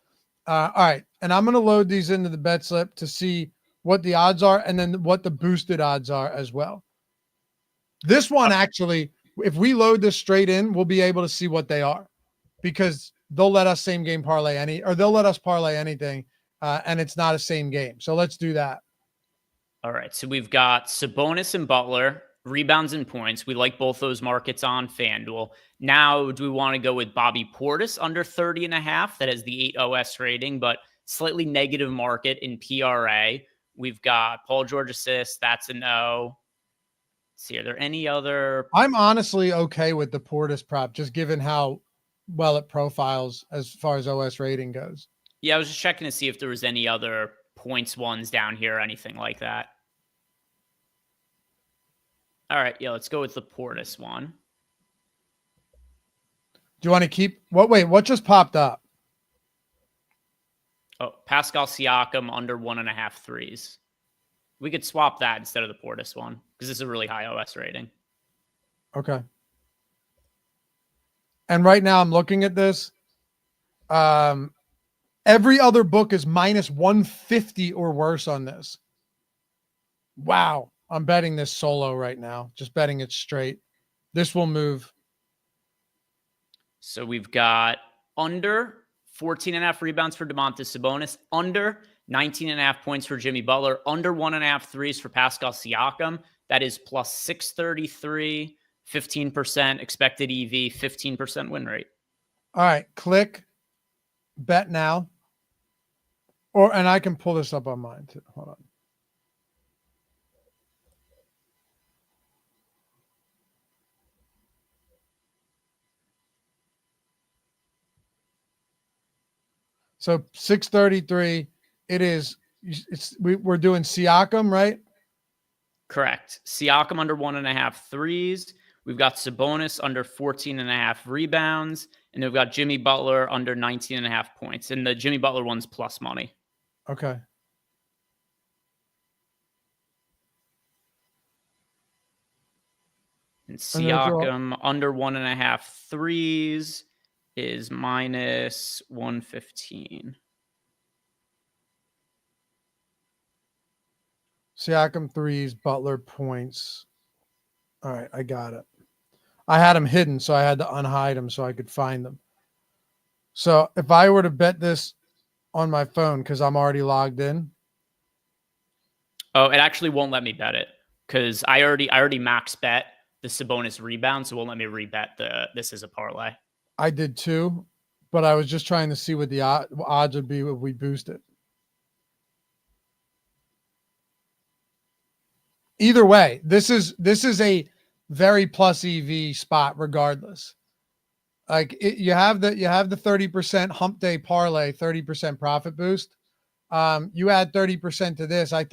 All right. And I'm going to load these into the bet slip to see what the odds are and then what the boosted odds are as well. This one, actually, if we load this straight in, we'll be able to see what they are because they'll let us same game parlay they'll let us parlay anything. And it's not a same game. So let's do that. All right. So we've got Sabonis and Butler, rebounds and points. We like both those markets on FanDuel. Now, do we want to go with Bobby Portis under 30 and a half? That has the 8 OS rating, but slightly negative market in PRA. We've got Paul George assists. That's a no. Let's see, are there any other? I'm honestly okay with the Portis prop, just given how well it profiles as far as OS rating goes. Yeah, I was just checking to see if there was any other points ones down here or anything like that. All right, yeah, let's go with the Portis one. Do you want to keep what? Wait, what just popped up? Oh, Pascal Siakam under 1.5 threes. We could swap that instead of the Portis one because this is a really high OS rating. Okay. And right now I'm looking at this. Every other book is minus 150 or worse on this. Wow. I'm betting this solo right now. Just betting it straight. This will move. So we've got under 14.5 rebounds for Domantas Sabonis, under 19.5 points for Jimmy Butler, under 1.5 threes for Pascal Siakam. That is plus 633, 15% expected EV, 15% win rate. All right. Click bet now. And I can pull this up on mine too. Hold on. So 633, we're doing Siakam, right? Correct. Siakam under 1.5 threes. We've got Sabonis under 14.5 rebounds. And we've got Jimmy Butler under 19.5 points. And the Jimmy Butler one's plus money. Okay. And Siakam under 1.5 threes is minus 115. Siakam threes, Butler points. All right, I got it. I had them hidden, so I had to unhide them so I could find them. So if I were to bet this on my phone because I'm already logged in. Oh, it actually won't let me bet it. because I already max bet the Sabonis rebound, so it won't let me rebet this as a parlay. I did too, but I was just trying to see what the odds would be if we boost it. Either way, this is a very plus EV spot regardless. Like you have the 30% hump day parlay, 30% profit boost. You add 30% to this. I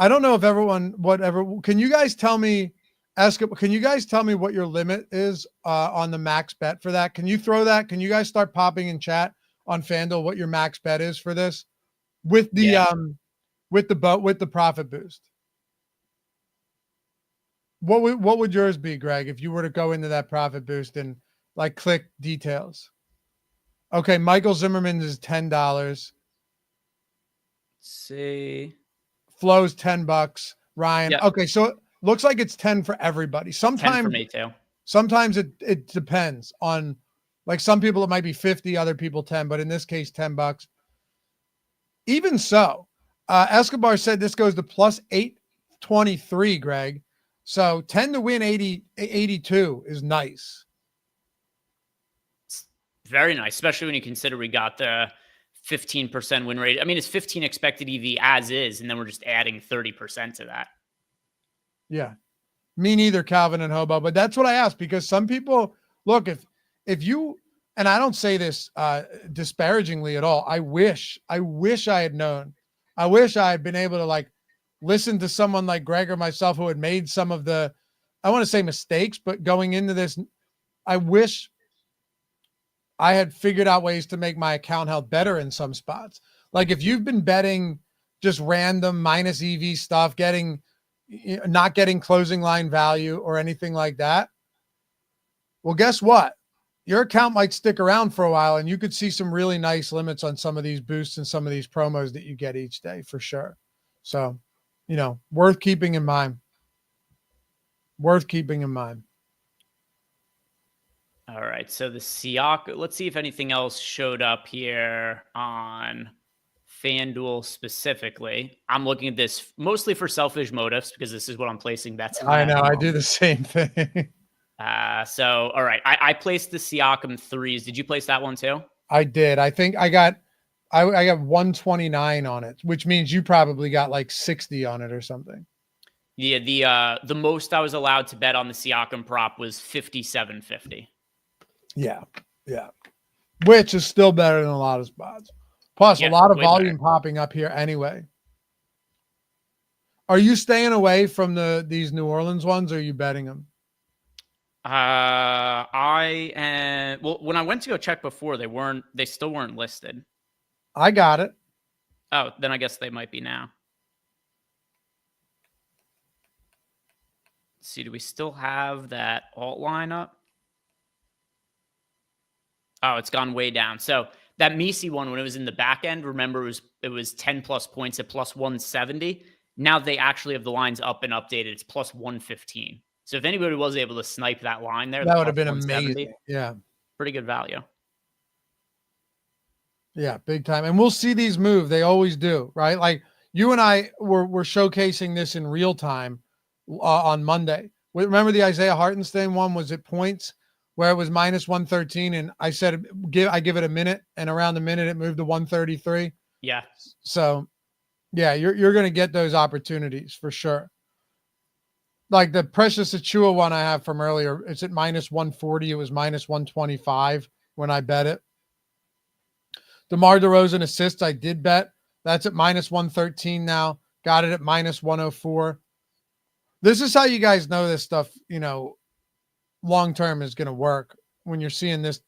don't know if can you guys tell me, can you guys tell me what your limit is on the max bet for that? Can you throw that? Can you guys start popping in chat on FanDuel what your max bet is for this with the with the profit boost? What would yours be, Greg, if you were to go into that profit boost and like click details? Okay, Michael Zimmerman is $10. Let's see. Flo's $10. Ryan. Yep. Okay, so it looks like it's 10 for everybody. 10 for me too. Sometimes it depends on, like, some people it might be 50, other people 10, but in this case, $10. Even so, Escobar said this goes to plus 823, Greg. So 10 to win 82 is nice. It's very nice, especially when you consider we got the 15% win rate. I mean, it's 15 expected EV as is, and then we're just adding 30% to that. Yeah. Me neither, Calvin and Hobo, but that's what I asked, because some people look, if you, and I don't say this disparagingly at all. I wish I had known. I wish I had been able to like listen to someone like Greg or myself who had made some of the, I want to say mistakes, but going into this, I wish I had figured out ways to make my account health better in some spots. Like if you've been betting just random minus EV stuff, not getting closing line value or anything like that, well, guess what? Your account might stick around for a while and you could see some really nice limits on some of these boosts and some of these promos that you get each day for sure. So, worth keeping in mind. Worth keeping in mind. All right. So the Siakam, let's see if anything else showed up here on FanDuel specifically. I'm looking at this mostly for selfish motives because this is what I'm placing bets on. I know. I do the same thing. So, all right. I placed the Siakam threes. Did you place that one too? I did. I think I got 129 on it, which means you probably got like 60 on it or something. Yeah. The most I was allowed to bet on the Siakam prop was 57.50. Yeah. Which is still better than a lot of spots. Plus, a lot of volume popping up here anyway. Are you staying away from these New Orleans ones, or are you betting them? I am. Well, when I went to go check before, they still weren't listed. I got it. Oh, then I guess they might be now. Let's see, do we still have that alt line up? Oh, it's gone way down. So that Messi one, when it was in the back end, remember it was 10 plus points at plus 170. Now they actually have the lines up and updated. It's plus 115. So if anybody was able to snipe that line there, that would have been amazing. Yeah. Pretty good value. Yeah, big time. And we'll see these move. They always do, right? Like you and I were showcasing this in real time on Monday. Remember the Isaiah Hartenstein one was at points where it was minus 113. And I said, I give it a minute, and around a minute it moved to 133. Yeah. So yeah, you're going to get those opportunities for sure. Like the Precious Achua one I have from earlier, it's at minus 140. It was minus 125 when I bet it. DeMar DeRozan assists, I did bet. That's at minus 113 now. Got it at minus 104. This is how you guys know this stuff, long-term is going to work when you're seeing this.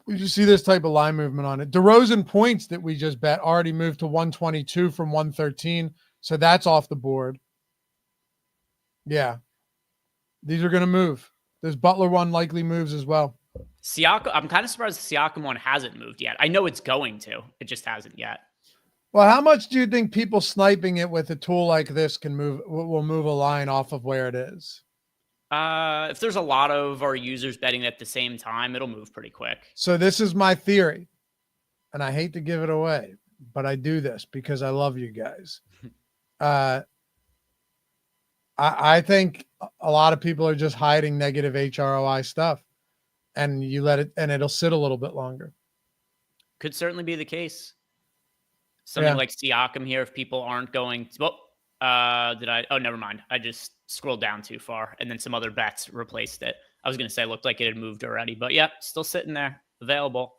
You see this type of line movement on it. DeRozan points that we just bet already moved to 122 from 113. So that's off the board. Yeah. These are going to move. This Butler one likely moves as well. Siakam, I'm kind of surprised the Siakam one hasn't moved yet. I know it's going to. It just hasn't yet. Well, how much do you think people sniping it with a tool like this will move a line off of where it is? If there's a lot of our users betting at the same time, it'll move pretty quick. So this is my theory, and I hate to give it away, but I do this because I love you guys. I think a lot of people are just hiding negative HROI stuff, and you let it, and it'll sit a little bit longer. Could certainly be the case. Something like Siakam here, if people aren't going to, oh, never mind. I just scrolled down too far, and then some other bets replaced it. I was going to say it looked like it had moved already, but yeah, still sitting there, available.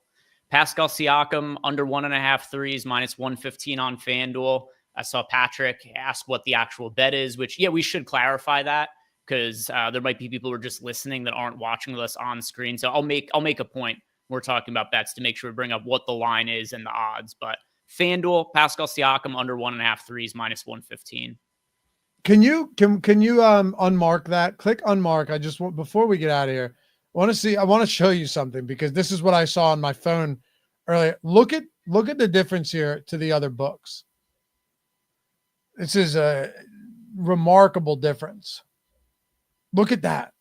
Pascal Siakam, under 1.5 threes, minus 115 on FanDuel. I saw Patrick ask what the actual bet is, which, yeah, we should clarify that, because there might be people who are just listening that aren't watching with us on screen. So I'll make a point when we're talking about bets to make sure we bring up what the line is and the odds. But FanDuel, Pascal Siakam, under 1.5 threes, minus 115. Can you unmark that? Click unmark. I just want, before we get out of here, I want to show you something, because this is what I saw on my phone earlier. Look at the difference here to the other books. This is a remarkable difference. Look at that.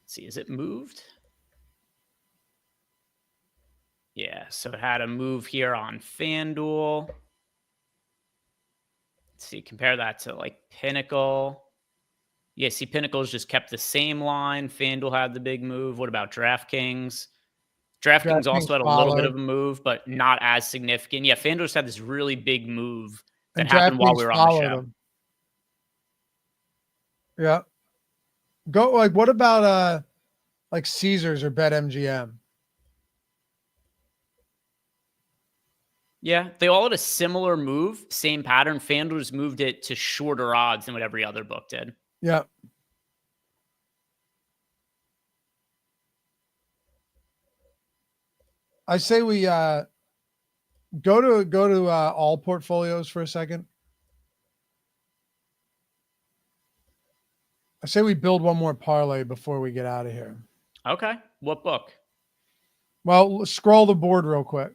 Let's see, is it moved? Yeah, so it had a move here on FanDuel. Let's see, compare that to like Pinnacle. Yeah, see, Pinnacle's just kept the same line. FanDuel had the big move. What about DraftKings? DraftKings also had a little bit of a move, but not as significant. Yeah, FanDuel just had this really big move that happened while we were on the show. Them. Yeah. Go, like, what about like Caesars or BetMGM? Yeah, they all had a similar move, same pattern. FanDuel just moved it to shorter odds than what every other book did. Yeah. I say we go to all portfolios for a second. I say we build one more parlay before we get out of here. Okay. What book? Well, scroll the board real quick.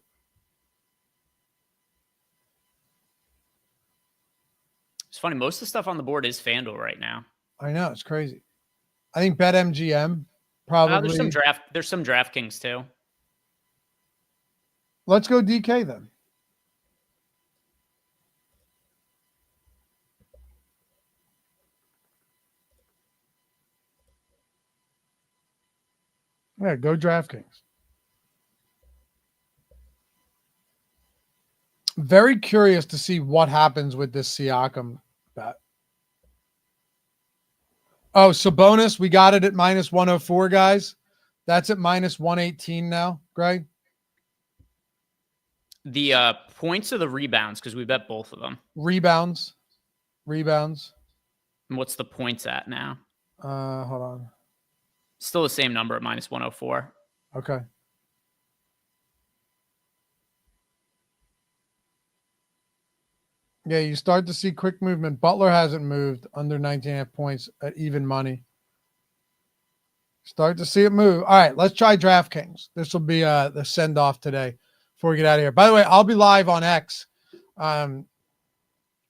It's funny. Most of the stuff on the board is FanDuel right now. I know, it's crazy. I think BetMGM probably. There's some DraftKings too. Let's go DK then. Yeah, go DraftKings. Very curious to see what happens with this Siakam bet. Oh, Sabonis, we got it at minus 104, guys. That's at minus 118 now, Greg. The points or the rebounds, because we bet both of them. Rebounds. And what's the points at now? Hold on. Still the same number at minus 104. Okay. Yeah, you start to see quick movement. Butler hasn't moved under 19.5 points at even money. Start to see it move. All right, let's try DraftKings. This will be the send-off today before we get out of here. By the way, I'll be live on X. I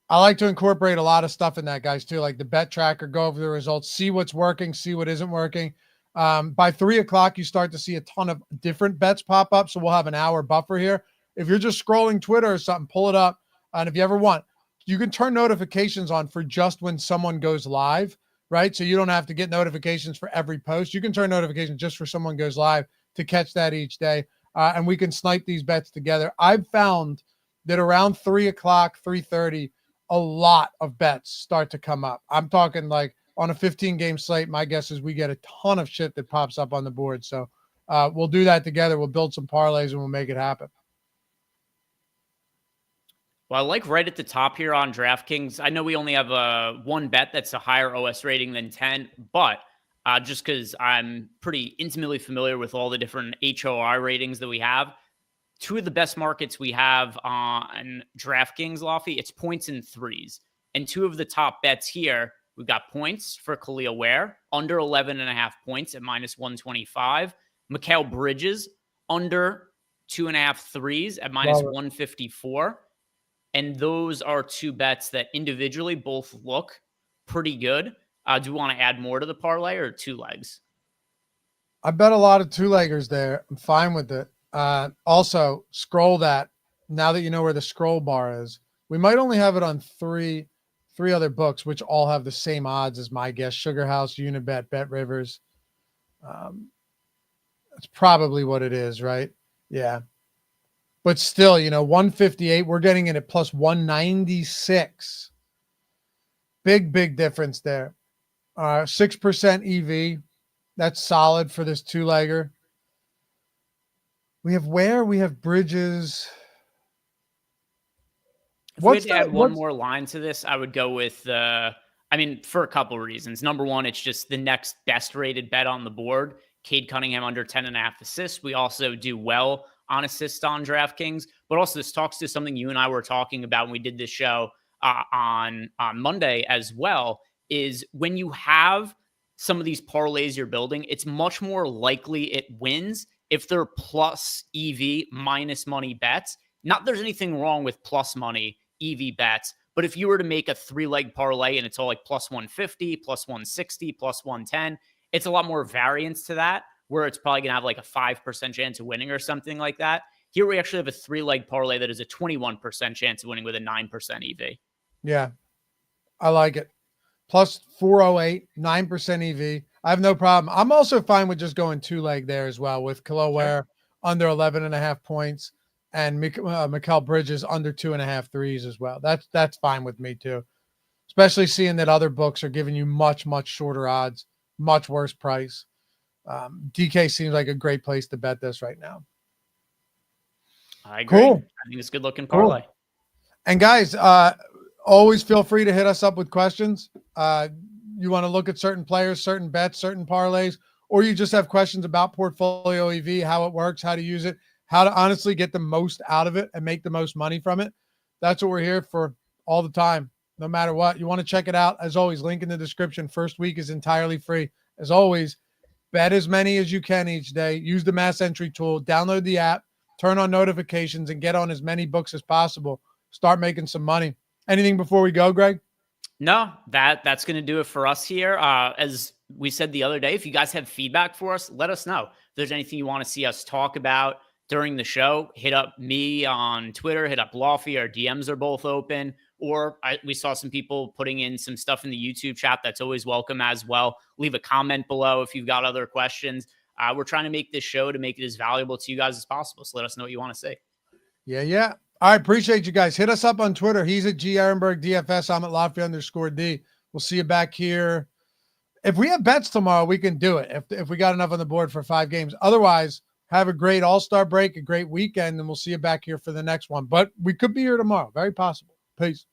like to incorporate a lot of stuff in that, guys, too, like the bet tracker, go over the results, see what's working, see what isn't working. By 3 o'clock, you start to see a ton of different bets pop up, so we'll have an hour buffer here. If you're just scrolling Twitter or something, pull it up. And if you ever want, you can turn notifications on for just when someone goes live, right? So you don't have to get notifications for every post. You can turn notifications just for someone goes live to catch that each day. And we can snipe these bets together. I've found that around 3 o'clock, 3:30, a lot of bets start to come up. I'm talking like on a 15-game slate, my guess is we get a ton of shit that pops up on the board. So we'll do that together. We'll build some parlays and we'll make it happen. Well, I like right at the top here on DraftKings. I know we only have one bet that's a higher OS rating than 10, but just because I'm pretty intimately familiar with all the different HOI ratings that we have, two of the best markets we have on DraftKings, Lofty, it's points and threes. And two of the top bets here, we've got points for Khalil Ware, under 11.5 points at minus 125. Mikal Bridges, under 2.5 threes at minus 154. And those are two bets that individually both look pretty good. Do you want to add more to the parlay or two legs? I bet a lot of two-leggers there. I'm fine with it. Also, scroll that. Now that you know where the scroll bar is, we might only have it on 3. 3 other books, which all have the same odds as my guess: Sugar House, Unibet, Bet Rivers. That's probably what it is, right? Yeah. But still, 158, we're getting it at plus 196. Big difference there. 6% EV. That's solid for this 2-legger. We have Bridges. If we had to add one more line to this, I would go with for a couple of reasons. Number one, it's just the next best rated bet on the board. Cade Cunningham under 10.5 assists. We also do well on assists on DraftKings, but also this talks to something you and I were talking about when we did this show on Monday as well, is when you have some of these parlays you're building, it's much more likely it wins if they're plus EV minus money bets. Not there's anything wrong with plus money EV bets, but if you were to make a 3-leg parlay and it's all like plus 150, plus 160, plus 110, it's a lot more variance to that, where it's probably going to have like a 5% chance of winning or something like that. Here we actually have a 3-leg parlay that is a 21% chance of winning with a 9% EV. Yeah, I like it. Plus 408, 9% EV. I have no problem. I'm also fine with just going 2-leg there as well, with Khalil Ware under 11.5 points and Mikal Bridges under 2.5 threes as well. That's fine with me too, especially seeing that other books are giving you much shorter odds, much worse price. DK seems like a great place to bet this right now. I agree. Cool. I think it's a good looking parlay. Cool. And guys, always feel free to hit us up with questions. You want to look at certain players, certain bets, certain parlays, or you just have questions about Portfolio EV, how it works, how to use it, how to honestly get the most out of it and make the most money from it. That's what we're here for all the time, no matter what. You want to check it out. As always, link in the description. First week is entirely free. As always, bet as many as you can each day. Use the mass entry tool. Download the app. Turn on notifications and get on as many books as possible. Start making some money. Anything before we go, Greg? No, that's going to do it for us here. As we said the other day, if you guys have feedback for us, let us know. If there's anything you want to see us talk about during the show, hit up me on Twitter, hit up Lofty. Our DMs are both open. Or we saw some people putting in some stuff in the YouTube chat. That's always welcome as well. Leave a comment below if you've got other questions. We're trying to make this show to make it as valuable to you guys as possible. So let us know what you want to see. Yeah. I appreciate you guys. Hit us up on Twitter. He's at G Ehrenberg DFS. I'm at Lofty_D. We'll see you back here. If we have bets tomorrow, we can do it. If we got enough on the board for 5 games. Otherwise, have a great All-Star break, a great weekend, and we'll see you back here for the next one. But we could be here tomorrow. Very possible. Peace.